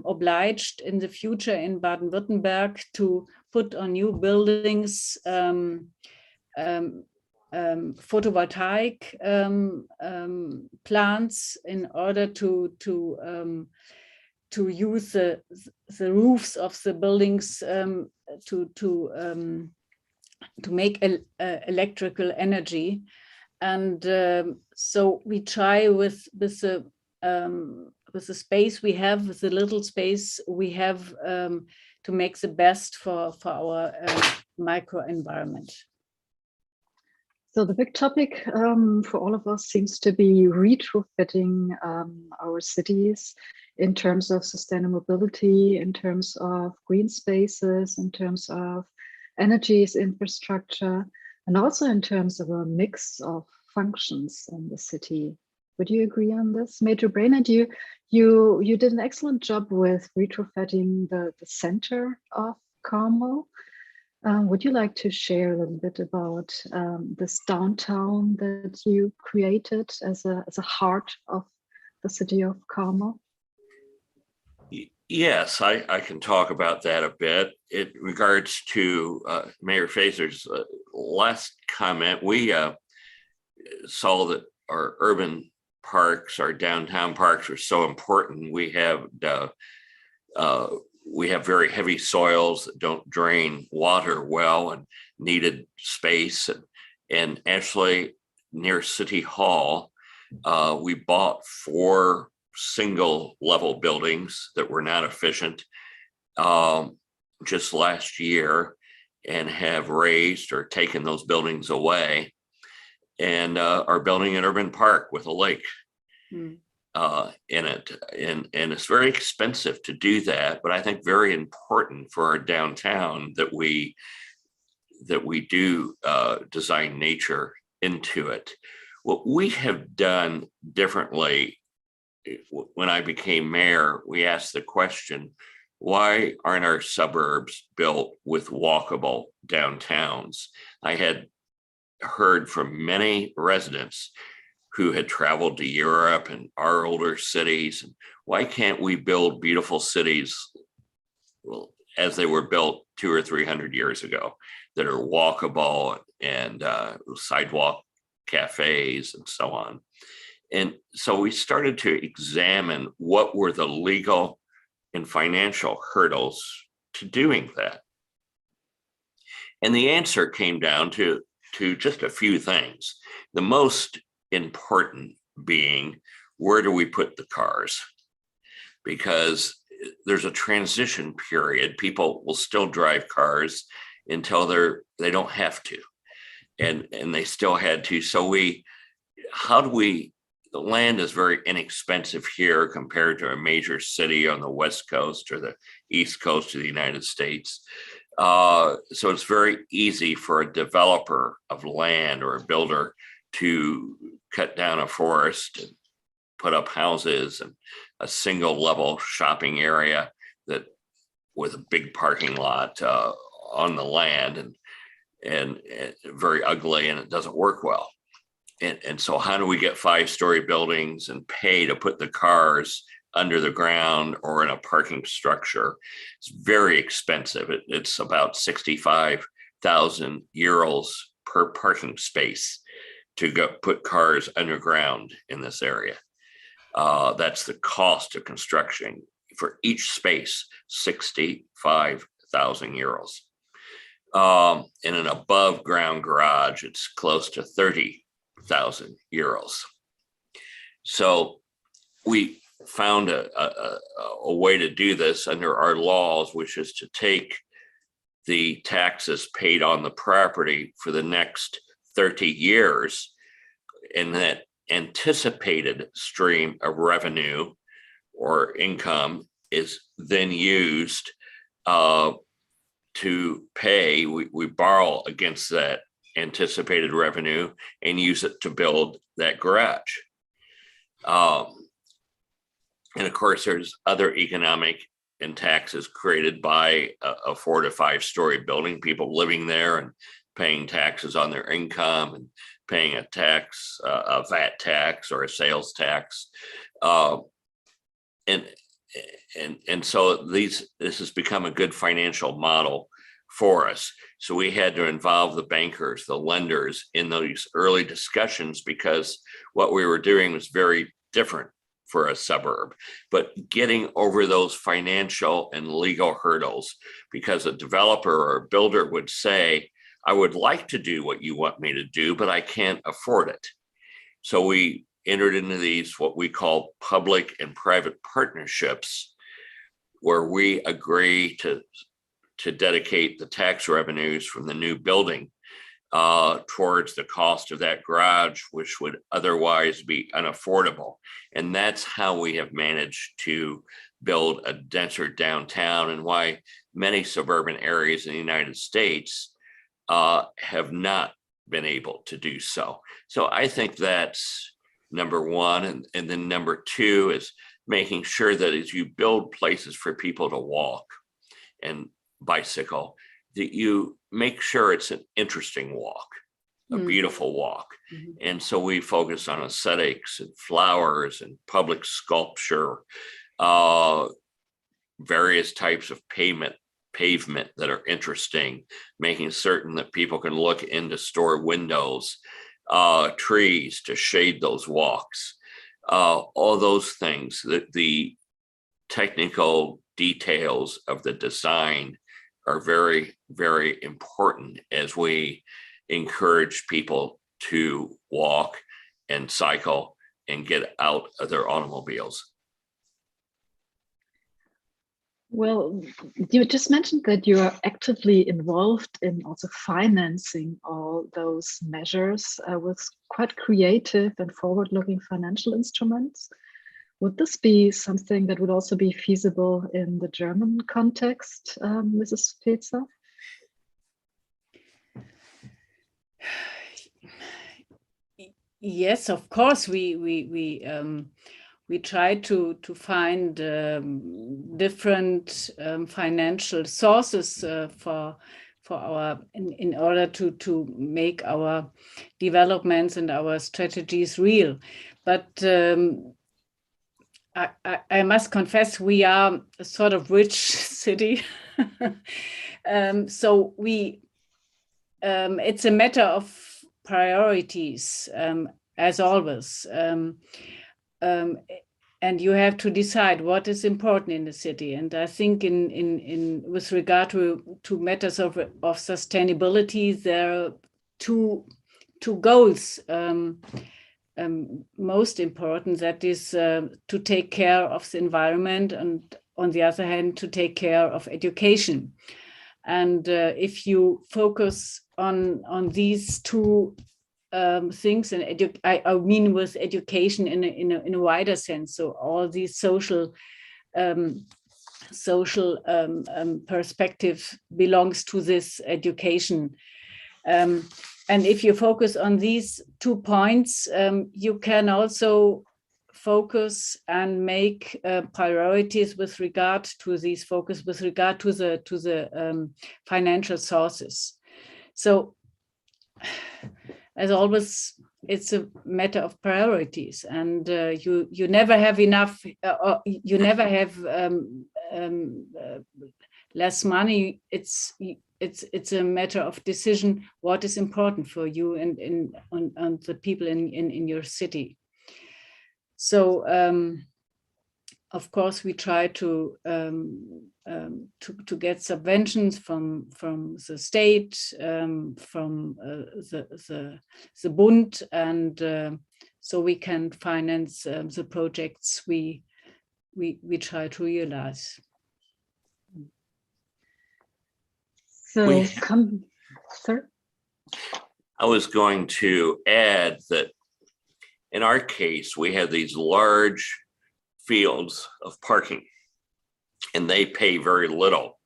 obliged in the future in Baden-Württemberg to put on new buildings photovoltaic plants in order to use the roofs of the buildings to make electrical energy, and so we try with the space we have, with the little space we have, to make the best for our microenvironment. So the big topic for all of us seems to be retrofitting our cities in terms of sustainable mobility, in terms of green spaces, in terms of energies infrastructure, and also in terms of a mix of functions in the city. Would you agree on this? Major Brainard, you did an excellent job with retrofitting the center of Carmel. Would you like to share a little bit about this downtown that you created as a heart of the city of Carmel? Yes, I can talk about that a bit. In regards to Mayor Fezer's last comment, we saw that our urban parks, our downtown parks are so important. We have very heavy soils that don't drain water well and needed space. And actually near City Hall, we bought 4 single level buildings that were not efficient just last year, and have raised or taken those buildings away, and are building an urban park with a lake in it. And it's very expensive to do that, but I think very important for our downtown that we do design nature into it. What we have done differently, when I became mayor, we asked the question, why aren't our suburbs built with walkable downtowns? I had heard from many residents who had traveled to Europe and our older cities, and why can't we build beautiful cities, well, as they were built 200 or 300 years ago, that are walkable and sidewalk cafes and so on. And so we started to examine what were the legal and financial hurdles to doing that. And the answer came down to just a few things. The most important being, where do we put the cars? Because there's a transition period. People will still drive cars until they don't have to. And they still had to. So the land is very inexpensive here compared to a major city on the West Coast or the East Coast of the United States. So it's very easy for a developer of land or a builder to cut down a forest and put up houses and a single level shopping area that with a big parking lot on the land, and very ugly, and it doesn't work well. And so how do we get 5-story buildings and pay to put the cars under the ground or in a parking structure? It's very expensive. It's about 65,000 euros per parking space to go put cars underground in this area. That's the cost of construction for each space, 65,000 euros. In an above ground garage, it's close to 30,000 euros. So we found a way to do this under our laws, which is to take the taxes paid on the property for the next 30 years, and that anticipated stream of revenue or income is then used to pay. We borrow against that anticipated revenue and use it to build that garage. And of course, there's other economic and taxes created by a 4 to 5-story building, people living there and paying taxes on their income and paying a tax, a VAT tax or a sales tax. And so this has become a good financial model for us. So we had to involve the bankers, the lenders in those early discussions, because what we were doing was very different for a suburb, but getting over those financial and legal hurdles, because a developer or a builder would say, I would like to do what you want me to do, but I can't afford it. So we entered into these, what we call public and private partnerships, where we agree to dedicate the tax revenues from the new building towards the cost of that garage, which would otherwise be unaffordable. And that's how we have managed to build a denser downtown, and why many suburban areas in the United States have not been able to do so. So I think that's number one. And then number two is making sure that as you build places for people to walk and bicycle, that you make sure it's an interesting walk, a beautiful walk. And so we focus on aesthetics and flowers and public sculpture, various types of pavement that are interesting, making certain that people can look into store windows, trees to shade those walks, all those things. The technical details of the design are very, very important as we encourage people to walk and cycle and get out of their automobiles. Well, you just mentioned that you are actively involved in also financing all those measures with quite creative and forward-looking financial instruments. Would this be something that would also be feasible in the German context, Mrs. Fezer? Yes, of course. We try to find different financial sources for our in order to make our developments and our strategies real. But I must confess, we are a sort of rich city, so it's a matter of priorities, as always. And you have to decide what is important in the city. And I think in with regard to matters of sustainability, there are two goals most important. That is to take care of the environment, and on the other hand, to take care of education. And if you focus on these two things, and I mean with education in a wider sense, so all these social perspective belongs to this education. And if you focus on these 2 points, you can also focus and make priorities with regard to these focus with regard to the financial sources. So, as always, it's a matter of priorities, and you never have enough, or you never have less money. It's a matter of decision what is important for you and on the people in your city. So of course we try to get subventions from the state, from the Bund, and so we can finance the projects we try to realize. So sir? I was going to add that in our case, we have these large fields of parking, and they pay very little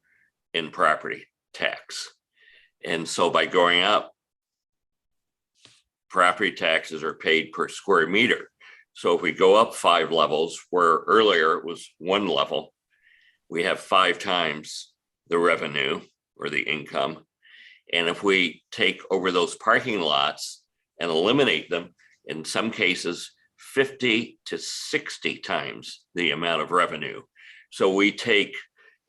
in property tax. And so by going up, property taxes are paid per square meter. So if we go up 5 levels, where earlier it was 1 level, we have 5 times the revenue or the income. And if we take over those parking lots and eliminate them, in some cases, 50 to 60 times the amount of revenue. So we take,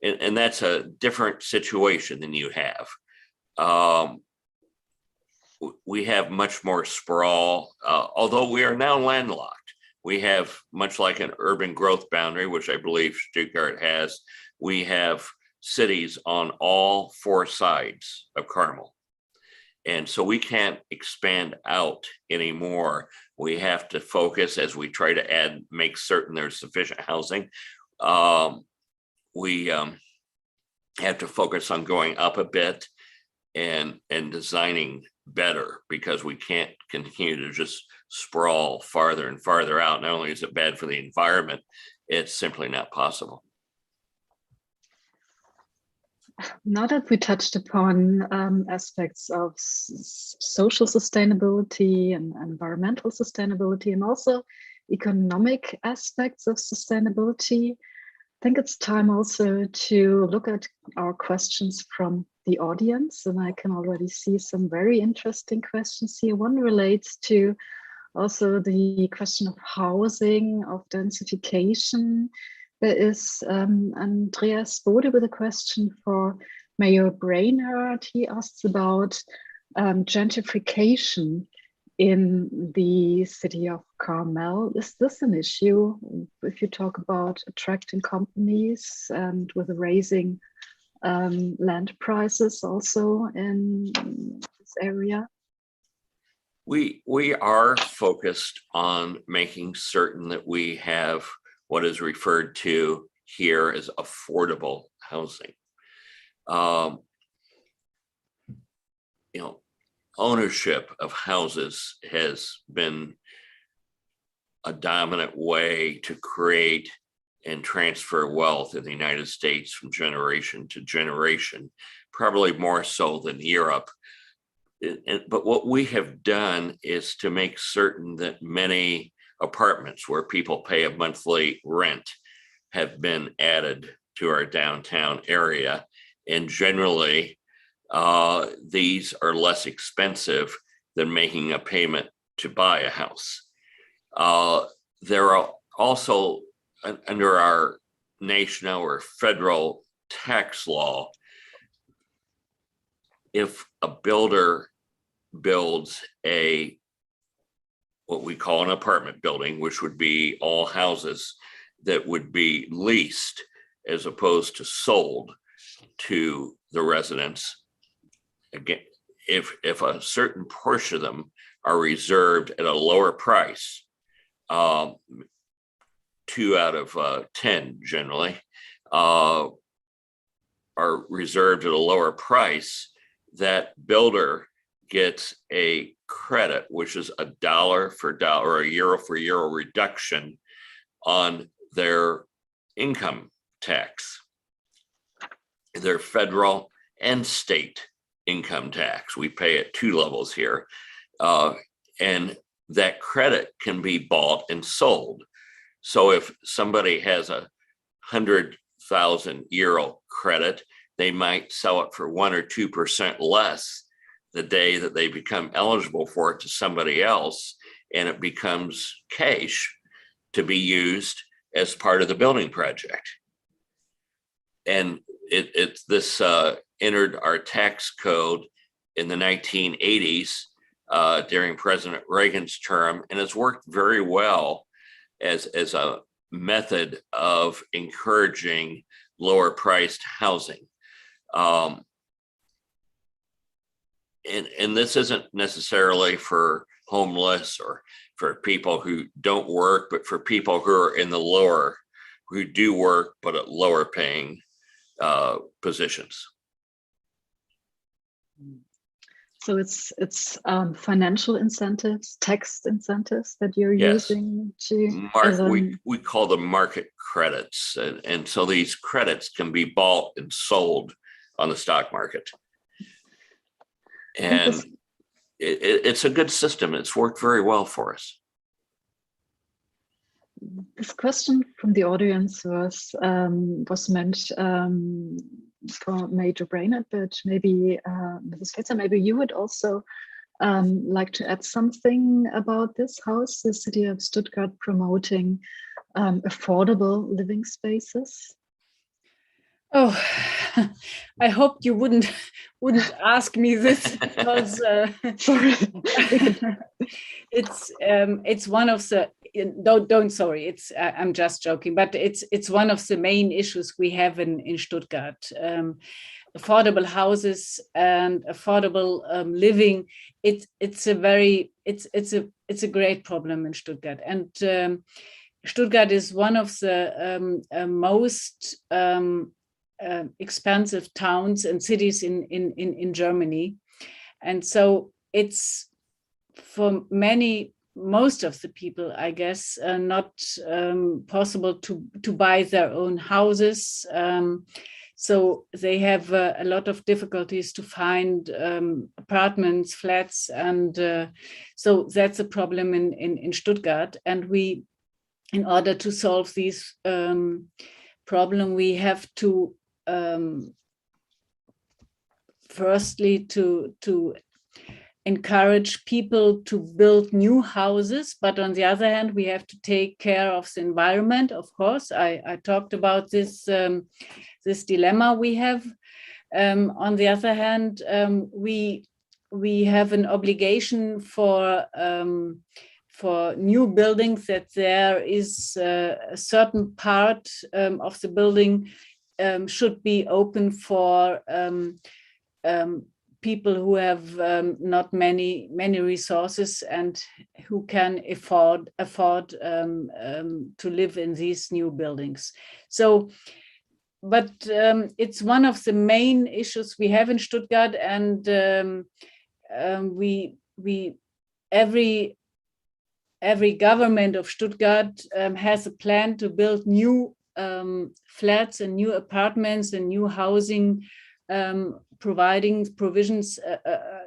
and that's a different situation than you have. We have much more sprawl, although we are now landlocked. We have, much like an urban growth boundary, which I believe Stuttgart has, we have cities on all 4 sides of Carmel. And so we can't expand out anymore. We have to focus as we try to make certain there's sufficient housing. We have to focus on going up a bit and designing better, because we can't continue to just sprawl farther and farther out. Not only is it bad for the environment, it's simply not possible. Now that we touched upon aspects of social sustainability and environmental sustainability and also economic aspects of sustainability, I think it's time also to look at our questions from the audience. And I can already see some very interesting questions here. One relates to also the question of housing, of densification. There is Andreas Bode with a question for Mayor Brainard. He asks about gentrification in the city of Carmel. Is this an issue if you talk about attracting companies and with raising land prices also in this area? We are focused on making certain that we have what is referred to here as affordable housing. Ownership of houses has been a dominant way to create and transfer wealth in the United States from generation to generation, probably more so than Europe. But what we have done is to make certain that many apartments where people pay a monthly rent have been added to our downtown area. And generally, these are less expensive than making a payment to buy a house. There are also, under our national or federal tax law, if a builder builds what we call an apartment building, which would be all houses that would be leased as opposed to sold to the residents, again, if a certain portion of them are reserved at a lower price, 2 out of 10 generally are reserved at a lower price, that builder gets a credit, which is $1 for $1 or a euro for euro reduction on their income tax, their federal and state income tax. We pay at 2 levels here. And that credit can be bought and sold. So if somebody has a 100,000 euro credit, they might sell it for 1 or 2% less the day that they become eligible for it to somebody else, and it becomes cash to be used as part of the building project. And this entered our tax code in the 1980s during President Reagan's term, and it's worked very well as a method of encouraging lower priced housing. And this isn't necessarily for homeless or for people who don't work, but for people who are in the lower, who do work, but at lower paying positions. So it's financial incentives, tax incentives that you're using to. We call them market credits, and so these credits can be bought and sold on the stock market. And it's a good system. It's worked very well for us. This question from the audience was meant for Major Brainard, but maybe Mrs. Fezer, maybe you would also like to add something about this house, the city of Stuttgart promoting affordable living spaces. Oh, I hope you wouldn't ask me this, because sorry. it's one of the don't sorry, it's I'm just joking, but it's one of the main issues we have in Stuttgart. Affordable houses and affordable living. It's a great problem in Stuttgart, and Stuttgart is one of the most expensive towns and cities in Germany, and so it's for most of the people, I guess, not possible to buy their own houses. So they have a lot of difficulties to find apartments, flats, and so that's a problem in Stuttgart. And we, in order to solve these problem, we have to firstly to encourage people to build new houses, but on the other hand, we have to take care of the environment. Of course, I talked about this this dilemma we have. On the other hand, we have an obligation for new buildings, that there is a certain part of the building should be open for people who have not many resources and who can afford to live in these new buildings. So, but it's one of the main issues we have in Stuttgart, and every government of Stuttgart has a plan to build new flats and new apartments and new housing, providing provisions,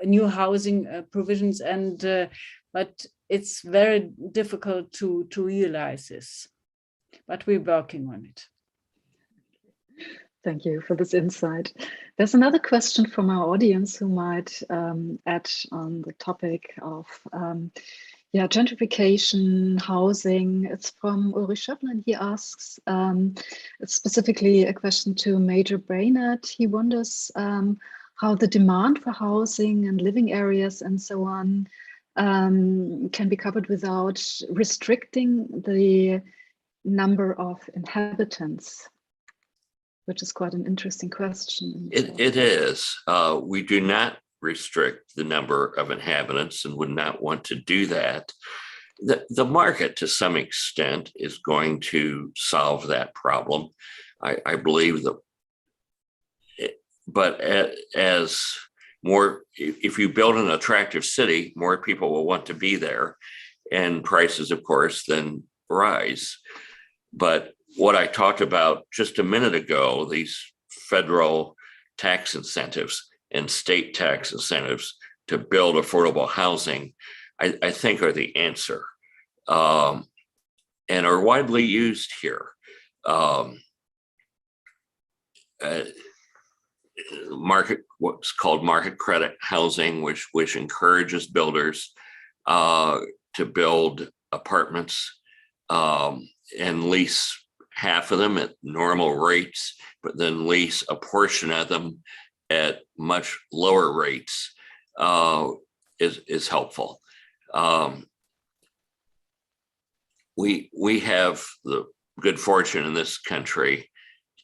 new housing provisions, and but it's very difficult to realize this. But we're working on it. Thank you for this insight. There's another question from our audience who might add on the topic of gentrification, housing. It's from Ulrich Schöppler, and he asks, it's specifically a question to Major Brainard. He wonders how the demand for housing and living areas and so on can be covered without restricting the number of inhabitants, which is quite an interesting question. It is. We do not restrict the number of inhabitants and would not want to do that. The market, to some extent, is going to solve that problem. I believe that, but as more, if you build an attractive city, more people will want to be there, and prices, of course, then rise. But what I talked about just a minute ago, these federal tax incentives and state tax incentives to build affordable housing, I think are the answer, and are widely used here. What's called market credit housing, which encourages builders to build apartments and lease half of them at normal rates, but then lease a portion of them at much lower rates, is helpful. We have the good fortune in this country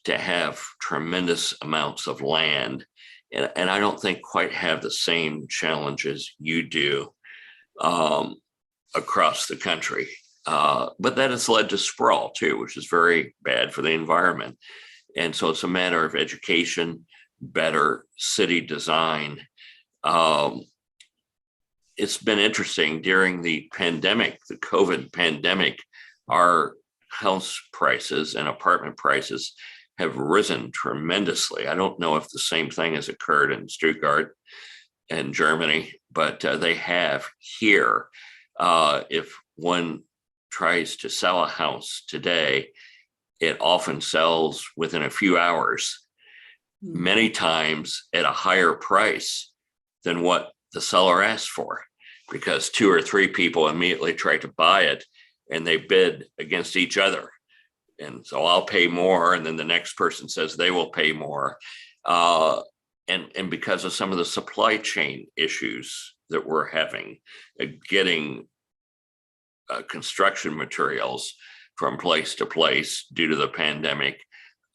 to have tremendous amounts of land, and I don't think quite have the same challenges you do across the country. But that has led to sprawl too, which is very bad for the environment. And so it's a matter of education, better city design. It's been interesting during the pandemic, the COVID pandemic, our house prices and apartment prices have risen tremendously. I don't know if the same thing has occurred in Stuttgart and Germany, but they have here. If one tries to sell a house today, it often sells within a few hours, many times at a higher price than what the seller asked for, because 2 or 3 people immediately try to buy it and they bid against each other. And so I'll pay more, and then the next person says they will pay more. And because of some of the supply chain issues that we're having, getting construction materials from place to place due to the pandemic,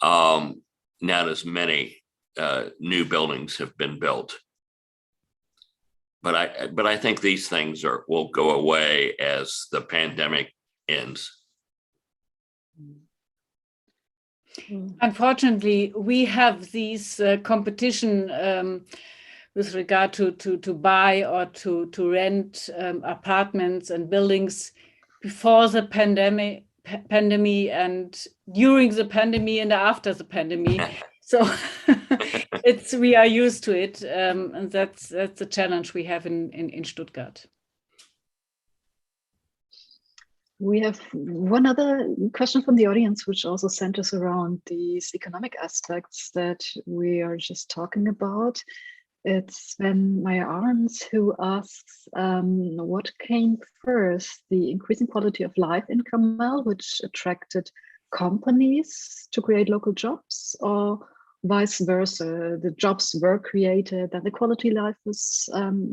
not as many new buildings have been built. But I think these things will go away as the pandemic ends. Unfortunately, we have these competition with regard to buy or to rent apartments and buildings before the pandemic and during the pandemic and after the pandemic. So we are used to it, and that's a challenge we have in Stuttgart. We have one other question from the audience, which also centers around these economic aspects that we are just talking about. It's Sven Meyer-Arns who asks, what came first, the increasing quality of life in Carmel, which attracted companies to create local jobs, or vice versa? The jobs were created and the quality of life was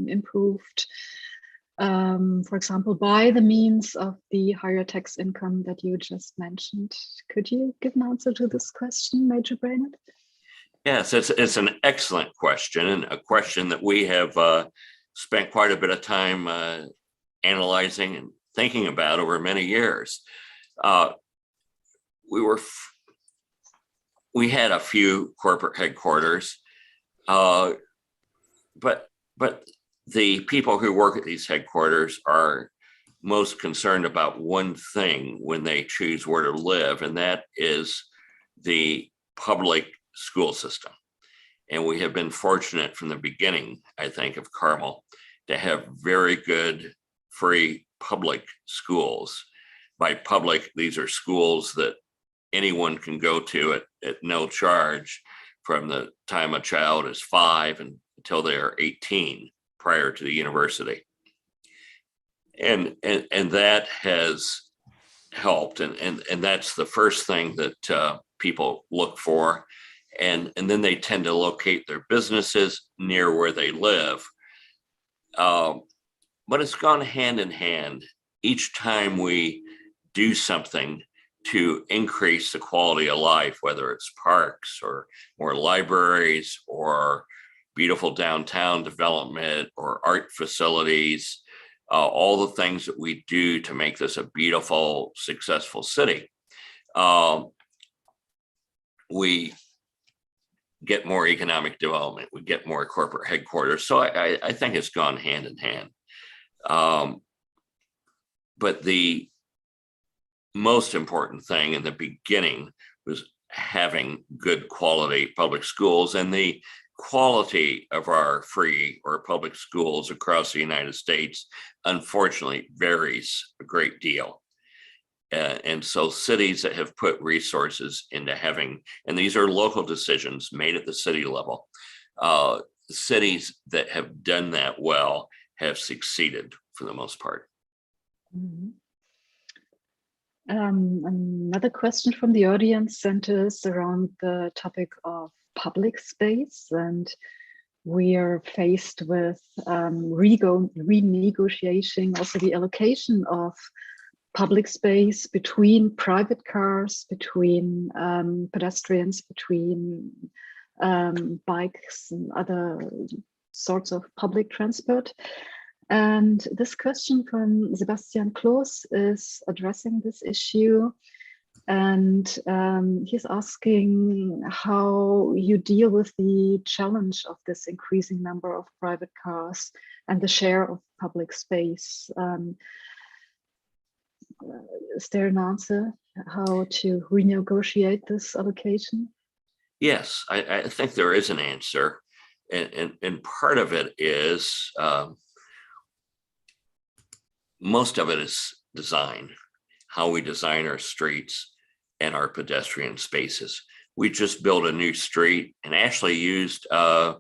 improved, for example, by the means of the higher tax income that you just mentioned. Could you give an answer to this question, Major Brainard? Yes, it's an excellent question, and a question that we have spent quite a bit of time analyzing and thinking about over many years. We had a few corporate headquarters, but the people who work at these headquarters are most concerned about one thing when they choose where to live, and that is the public school system. And we have been fortunate from the beginning, I think, of Carmel to have very good free public schools. By public, these are schools that anyone can go to at no charge from the time a child is 5 until they are 18, prior to the university. And that has helped. And that's the first thing that people look for. And then they tend to locate their businesses near where they live. But it's gone hand in hand. Each time we do something to increase the quality of life, whether it's parks or more libraries or beautiful downtown development or art facilities, all the things that we do to make this a beautiful, successful city, we get more economic development, we get more corporate headquarters. So I think it's gone hand in hand. But the most important thing in the beginning was having good quality public schools, and the quality of our free or public schools across the United States, unfortunately, varies a great deal. And so cities that have put resources into having, and these are local decisions made at the city level, cities that have done that well have succeeded for the most part. Mm-hmm. Another question from the audience centers around the topic of public space, and we are faced with renegotiating also the allocation of public space between private cars, between pedestrians, between bikes and other sorts of public transport. And this question from Sebastian Kloos is addressing this issue. And he's asking how you deal with the challenge of this increasing number of private cars and the share of public space. Is there an answer how to renegotiate this allocation? Yes, I think there is an answer. And part of it is, most of it is design, how we design our streets and our pedestrian spaces. We just built a new street and actually used a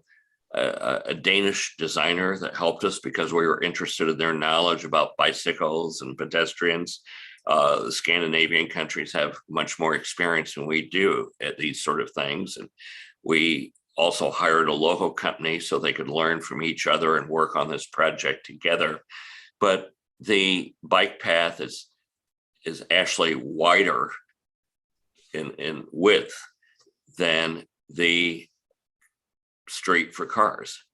Danish designer that helped us because we were interested in their knowledge about bicycles and pedestrians. The Scandinavian countries have much more experience than we do at these sort of things. And we also hired a local company so they could learn from each other and work on this project together. But the bike path is actually wider in width than the street for cars.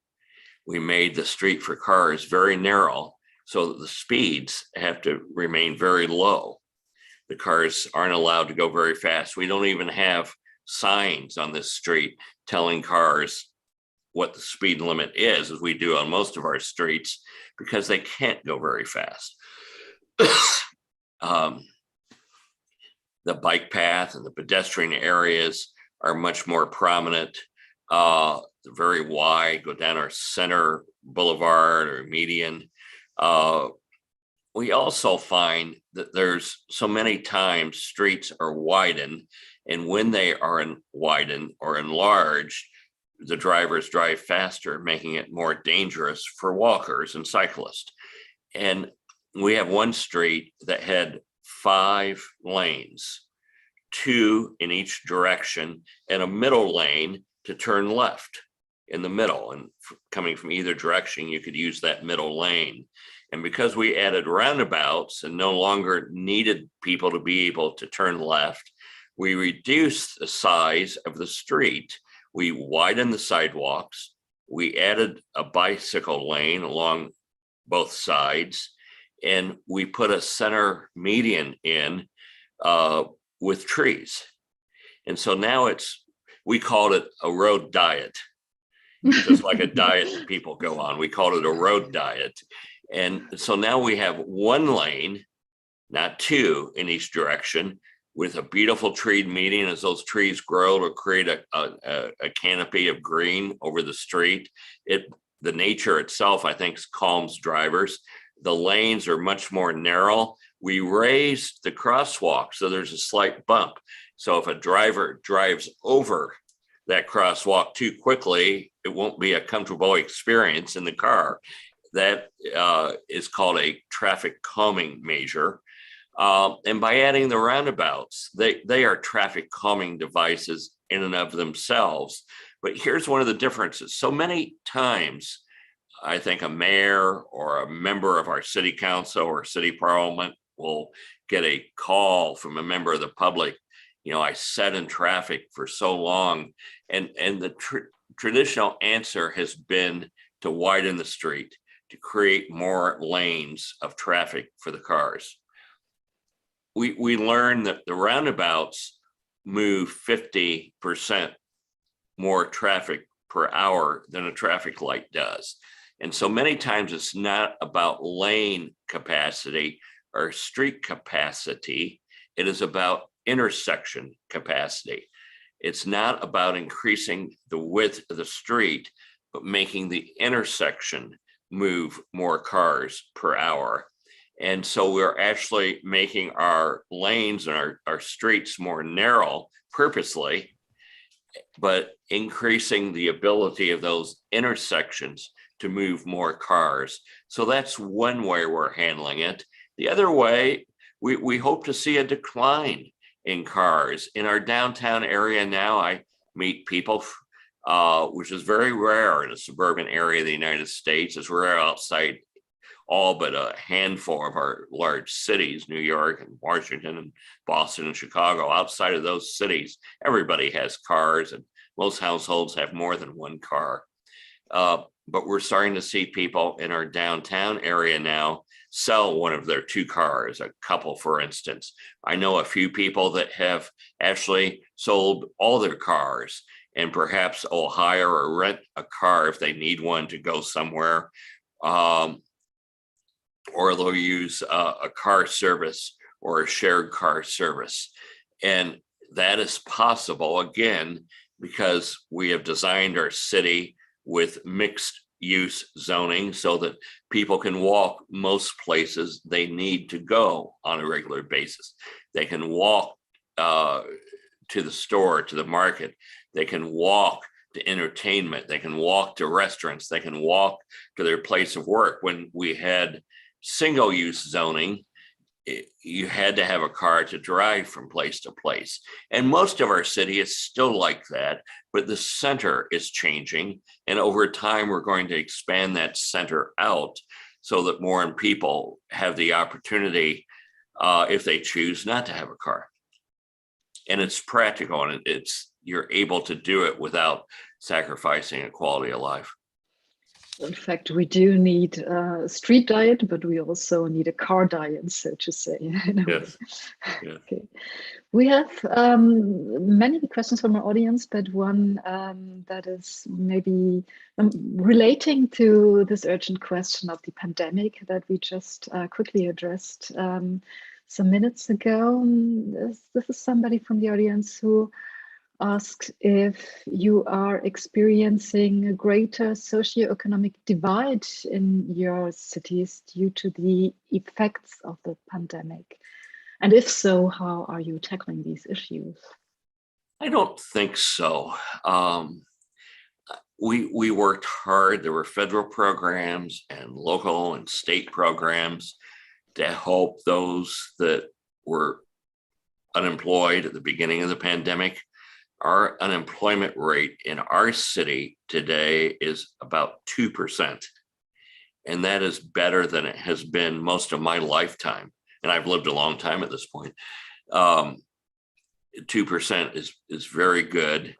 We made the street for cars very narrow so that the speeds have to remain very low. The cars aren't allowed to go very fast. We don't even have signs on this street telling cars what the speed limit is, as we do on most of our streets, because they can't go very fast. The bike path and the pedestrian areas are much more prominent. Very wide, go down our center boulevard or median. We also find that there's so many times streets are widened, and when they are widened or enlarged, the drivers drive faster, making it more dangerous for walkers and cyclists. And we have one street that had 5 lanes, 2 in each direction, and a middle lane to turn left in the middle. And coming from either direction, you could use that middle lane. And because we added roundabouts and no longer needed people to be able to turn left, we reduced the size of the street. We widened the sidewalks. We added a bicycle lane along both sides, and we put a center median in with trees. And so now we called it a road diet, just like a diet that people go on. We called it a road diet. And so now we have 1 lane, not 2 in each direction, with a beautiful tree median. As those trees grow to create a canopy of green over the street, the nature itself, I think, calms drivers. The lanes are much more narrow. We raised the crosswalk, so there's a slight bump. So if a driver drives over that crosswalk too quickly, it won't be a comfortable experience in the car. That is called a traffic calming measure. And by adding the roundabouts, they are traffic calming devices in and of themselves. But here's one of the differences. So many times, I think a mayor or a member of our city council or city parliament will get a call from a member of the public. I sat in traffic for so long. And the traditional answer has been to widen the street, to create more lanes of traffic for the cars. We learned that the roundabouts move 50% more traffic per hour than a traffic light does. And so many times it's not about lane capacity or street capacity. It is about intersection capacity. It's not about increasing the width of the street, but making the intersection move more cars per hour. And so we're actually making our lanes and our streets more narrow purposely, but increasing the ability of those intersections to move more cars. So that's one way we're handling it. The other way, we hope to see a decline in cars. In our downtown area now, I meet people, which is very rare in a suburban area of the United States, as we're outside all but a handful of our large cities, New York and Washington and Boston and Chicago. Outside of those cities, everybody has cars, and most households have more than 1 car. But we're starting to see people in our downtown area now sell one of their 2 cars, a couple, for instance. I know a few people that have actually sold all their cars and perhaps will hire or rent a car if they need one to go somewhere. Or they'll use a car service or a shared car service. And that is possible, again, because we have designed our city with mixed use zoning so that people can walk most places they need to go on a regular basis. They can walk to the store, to the market. They can walk to entertainment. They can walk to restaurants. They can walk to their place of work. When we had single use zoning, you had to have a car to drive from place to place. And most of our city is still like that, but the center is changing. And over time, we're going to expand that center out so that more people have the opportunity, if they choose, not to have a car. And it's practical, and you're able to do it without sacrificing a quality of life. In fact, we do need a street diet, but we also need a car diet, so to say. Yes. Yeah. Okay. We have many questions from our audience, but one that is maybe relating to this urgent question of the pandemic that we just quickly addressed some minutes ago. This is somebody from the audience who asked if you are experiencing a greater socioeconomic divide in your cities due to the effects of the pandemic. And if so, how are you tackling these issues? I don't think so. We worked hard. There were federal programs and local and state programs to help those that were unemployed at the beginning of the pandemic. Our unemployment rate in our city today is about 2%. And that is better than it has been most of my lifetime. And I've lived a long time at this point. 2% is very good.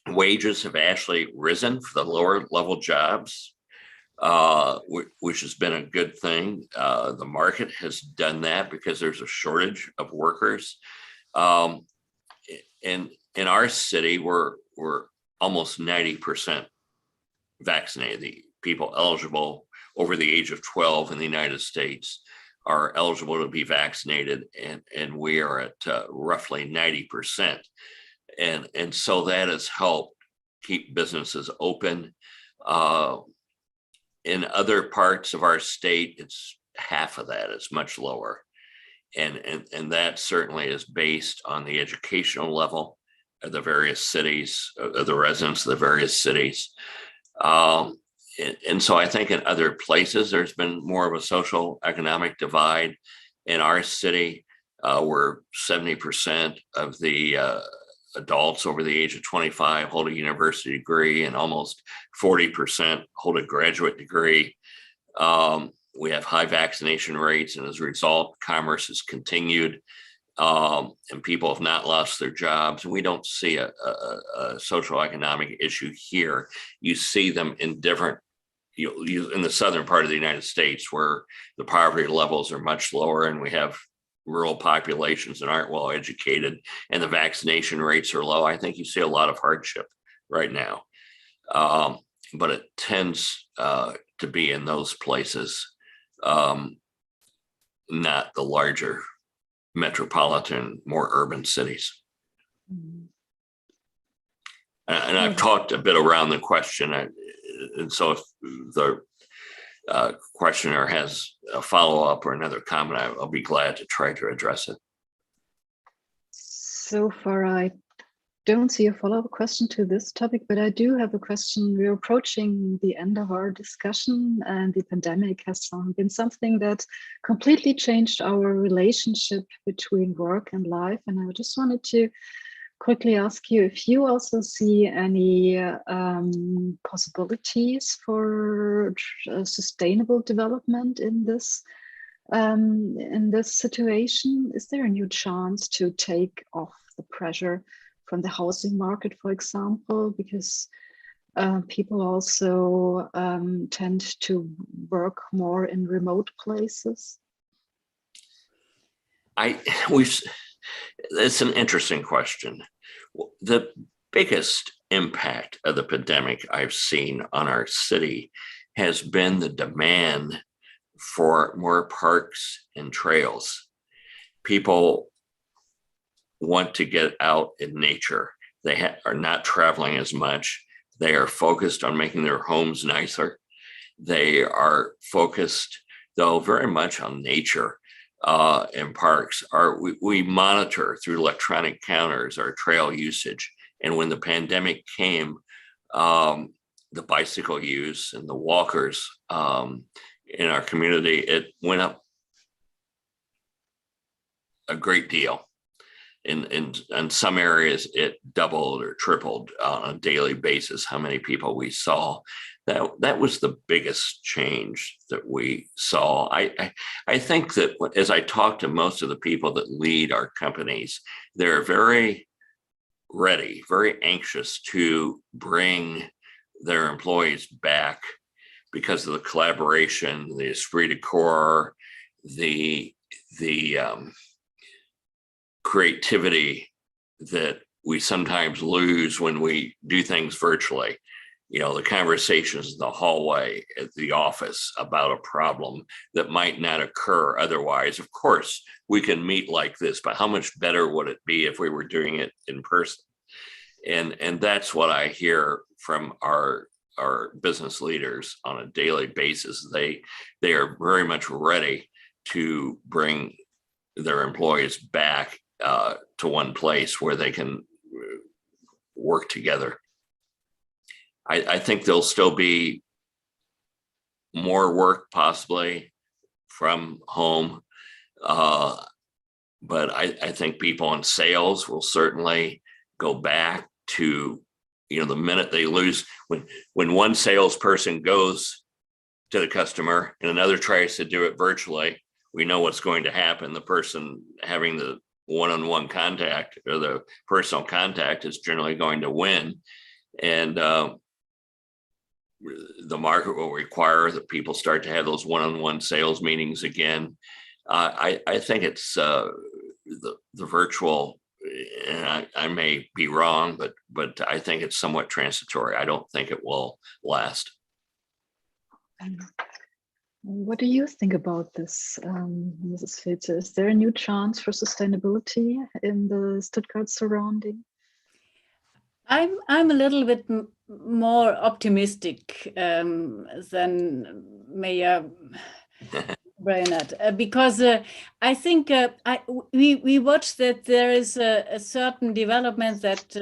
Wages have actually risen for the lower level jobs, which has been a good thing. The market has done that because there's a shortage of workers. And in our city, we're almost 90% vaccinated. The people eligible over the age of 12 in the United States are eligible to be vaccinated, and we are at roughly 90%. And so that has helped keep businesses open. In other parts of our state, it's half of that. It's much lower. And that certainly is based on the educational level of the various cities, of the residents of the various cities. And so I think in other places, there's been more of a social economic divide. In our city, where 70% of the adults over the age of 25 hold a university degree, and almost 40% hold a graduate degree. We have high vaccination rates, and as a result, commerce has continued, and people have not lost their jobs. And we don't see a social economic issue here. You see them in different, in the southern part of the United States, where the poverty levels are much lower, and we have rural populations that aren't well educated, and the vaccination rates are low. I think you see a lot of hardship right now, but it tends to be in those places, not the larger metropolitan, more urban cities. Mm-hmm. And I've talked a bit around the question, and so if the questioner has a follow-up or another comment, I'll be glad to try to address it. So far, I don't see a follow-up question to this topic, but I do have a question. We're approaching the end of our discussion, and the pandemic has been something that completely changed our relationship between work and life. And I just wanted to quickly ask you if you also see any possibilities for sustainable development in this situation. Is there a new chance to take off the pressure from the housing market, for example, because people also tend to work more in remote places? It's an interesting question. The biggest impact of the pandemic I've seen on our city has been the demand for more parks and trails. People want to get out in nature. They are not traveling as much. They are focused on making their homes nicer. They are focused, though, very much on nature. In parks. We monitor through electronic counters our trail usage. And when the pandemic came, the bicycle use and the walkers in our community, it went up a great deal. In some areas, it doubled or tripled on a daily basis how many people we saw. That was the biggest change that we saw. I think that as I talk to most of the people that lead our companies, they're very ready, very anxious to bring their employees back because of the collaboration, the esprit de corps, the creativity that we sometimes lose when we do things virtually. the conversations in the hallway at the office about a problem that might not occur otherwise. Of course, we can meet like this, but how much better would it be if we were doing it in person? And that's what I hear from our business leaders on a daily basis. They are very much ready to bring their employees back to one place where they can work together. I think there'll still be more work possibly from home, but I think people in sales will certainly go back to, the minute they lose, when one salesperson goes to the customer and another tries to do it virtually, we know what's going to happen. The person having the one-on-one contact or the personal contact is generally going to win. And the market will require that people start to have those one-on-one sales meetings again. I think it's the virtual, and I may be wrong, but I think it's somewhat transitory. I don't think it will last. What do you think about this, Mrs. Fezer? Is there a new chance for sustainability in the Stuttgart surrounding? I'm a little bit more optimistic than Mayor Brainard, because I think we watched that there is a certain development that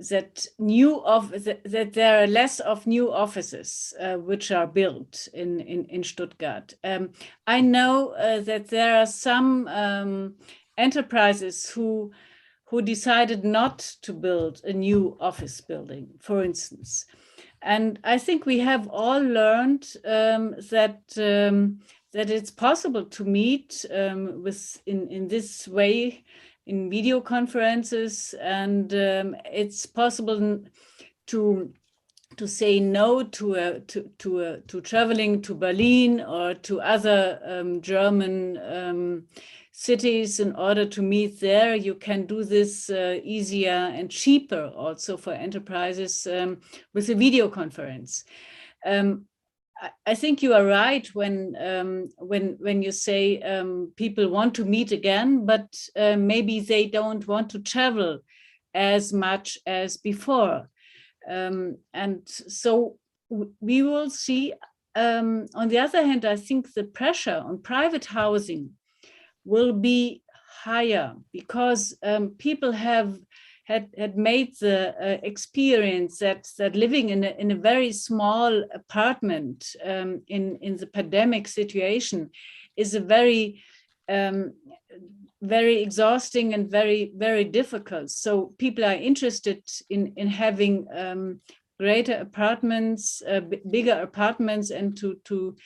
that there are less of new offices which are built in Stuttgart. I know that there are some enterprises who decided not to build a new office building, for instance. And I think we have all learned that it's possible to meet in this way in video conferences, and it's possible to say no to traveling to Berlin or to other German cities in order to meet there. You can do this easier and cheaper also for enterprises with a video conference. I think you are right when you say people want to meet again, but maybe they don't want to travel as much as before. And so we will see. On the other hand, I think the pressure on private housing will be higher because people had made the experience that living in a very small apartment in the pandemic situation is a very very exhausting and very, very difficult. So people are interested in having greater apartments, bigger apartments, and to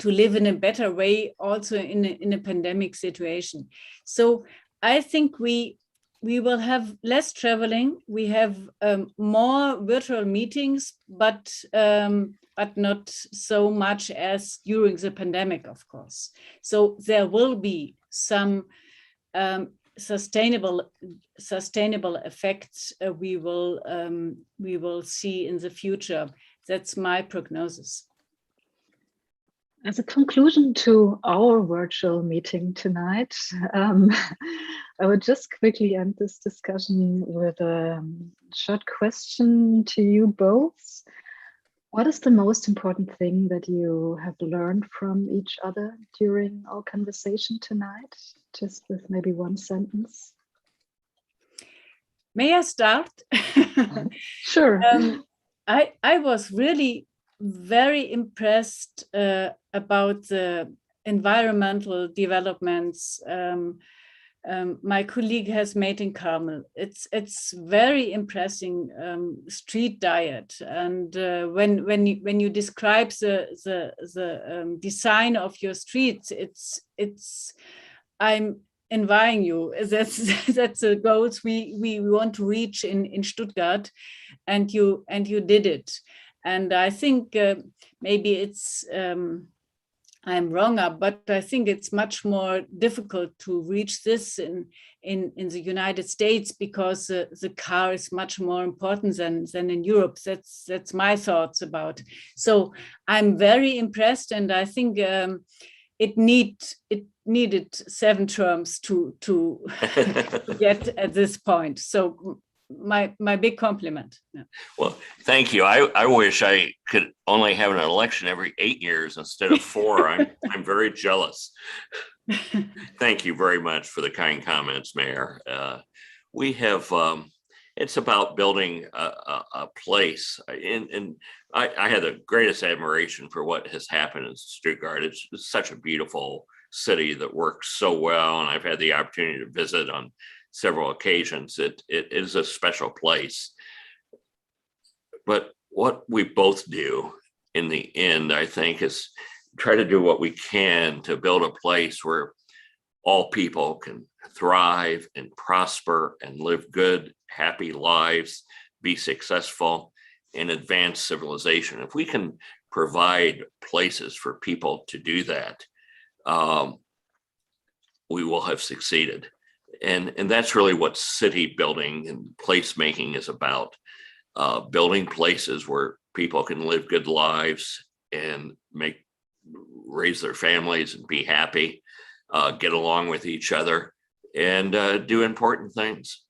live in a better way also in a pandemic situation. So I think we will have less traveling. We have more virtual meetings, but not so much as during the pandemic, of course. So there will be some sustainable effects we will see in the future. That's my prognosis. As a conclusion to our virtual meeting tonight, I would just quickly end this discussion with a short question to you both. What is the most important thing that you have learned from each other during our conversation tonight? Just with maybe one sentence. May I start? Sure. I was really very impressed about the environmental developments my colleague has made in Carmel. It's very impressive street diet, and when you describe the design of your streets, it's I'm envying you. That's the goals we want to reach in Stuttgart, and you did it. And I think maybe it's I'm wrong, but I think it's much more difficult to reach this in the United States because the car is much more important than in Europe. That's my thoughts about. So I'm very impressed, and I think it needed 7 terms to get at this point. So my big compliment. Yeah. Well, thank you. I wish I could only have an election every 8 years instead of 4. I'm very jealous. Thank you very much for the kind comments, Mayor. We have, it's about building a place, and I had the greatest admiration for what has happened in Stuttgart. It's such a beautiful city that works so well, and I've had the opportunity to visit on several occasions. It is a special place. But what we both do in the end, I think, is try to do what we can to build a place where all people can thrive and prosper and live good, happy lives, be successful, and advance civilization. If we can provide places for people to do that, we will have succeeded. And that's really what city building and placemaking is about. Building places where people can live good lives and raise their families and be happy, get along with each other, and do important things.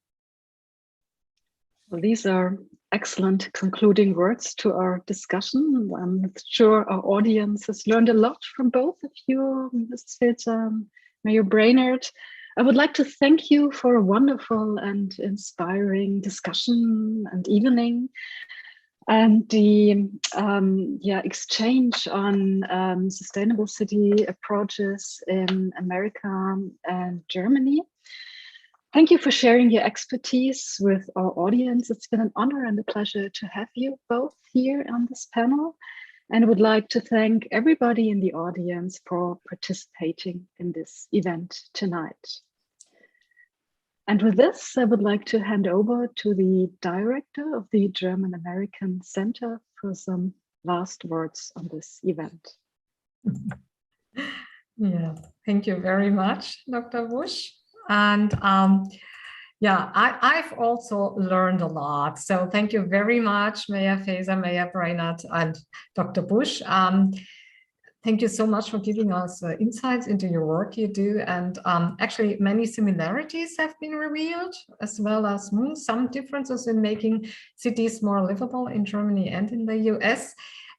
Well, these are excellent concluding words to our discussion. I'm sure our audience has learned a lot from both of you, Ms. Fezer, Mayor Brainard. I would like to thank you for a wonderful and inspiring discussion and evening, and the exchange on sustainable city approaches in America and Germany. Thank you for sharing your expertise with our audience. It's been an honor and a pleasure to have you both here on this panel. And I would like to thank everybody in the audience for participating in this event tonight. And with this, I would like to hand over to the director of the German American Center for some last words on this event. Yeah, thank you very much, Dr. Busch. And I've also learned a lot. So thank you very much, Mayor Fezer, Mayor Brainard, and Dr. Busch. Thank you so much for giving us insights into your work you do. And actually, many similarities have been revealed, as well as some differences in making cities more livable in Germany and in the US.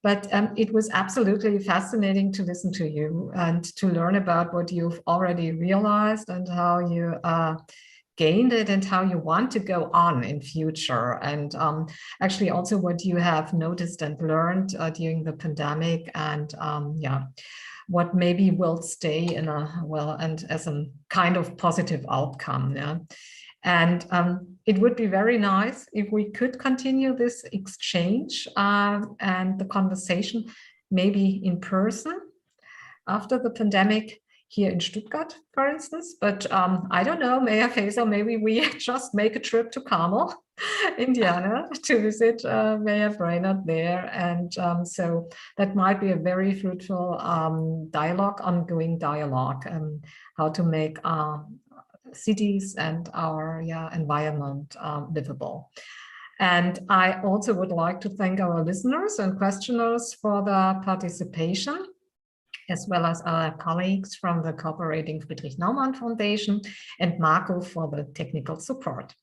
But it was absolutely fascinating to listen to you and to learn about what you've already realized and how you gained it and how you want to go on in future. And actually also what you have noticed and learned during the pandemic, and what maybe will stay in and as a kind of positive outcome. Yeah. And it would be very nice if we could continue this exchange and the conversation, maybe in person after the pandemic here in Stuttgart, for instance. But I don't know, Mayor Fezer, maybe we just make a trip to Carmel, Indiana, to visit Mayor Brainard there. And so that might be a very fruitful ongoing dialogue, how to make cities and our environment livable. And I also would like to thank our listeners and questioners for the participation, as well as our colleagues from the cooperating Friedrich-Naumann Foundation and Marco for the technical support.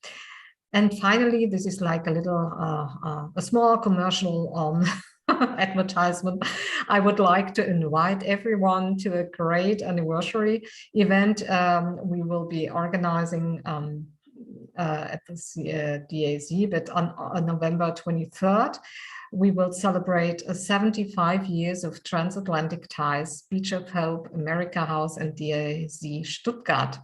And finally, this is like a little, a small commercial advertisement. I would like to invite everyone to a great anniversary event we will be organizing at the DAZ, but on November 23rd. We will celebrate 75 years of transatlantic ties, Beach of Hope, America House, and DAZ Stuttgart.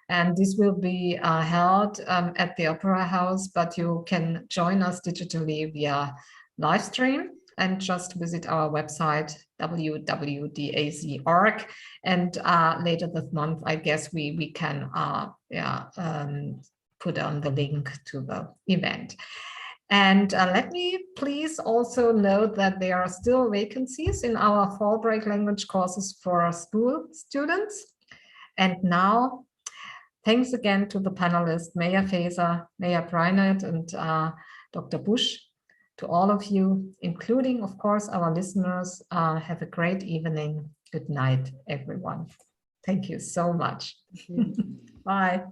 And this will be held at the Opera House, but you can join us digitally via live stream and just visit our website, www.daz.org. And later this month, I guess we can put on the link to the event. And let me please also note that there are still vacancies in our fall break language courses for school students. And now, thanks again to the panelists, Mayor Fezer, Mayor Brainard, and Dr. Busch, to all of you, including, of course, our listeners. Have a great evening. Good night, everyone. Thank you so much. Bye.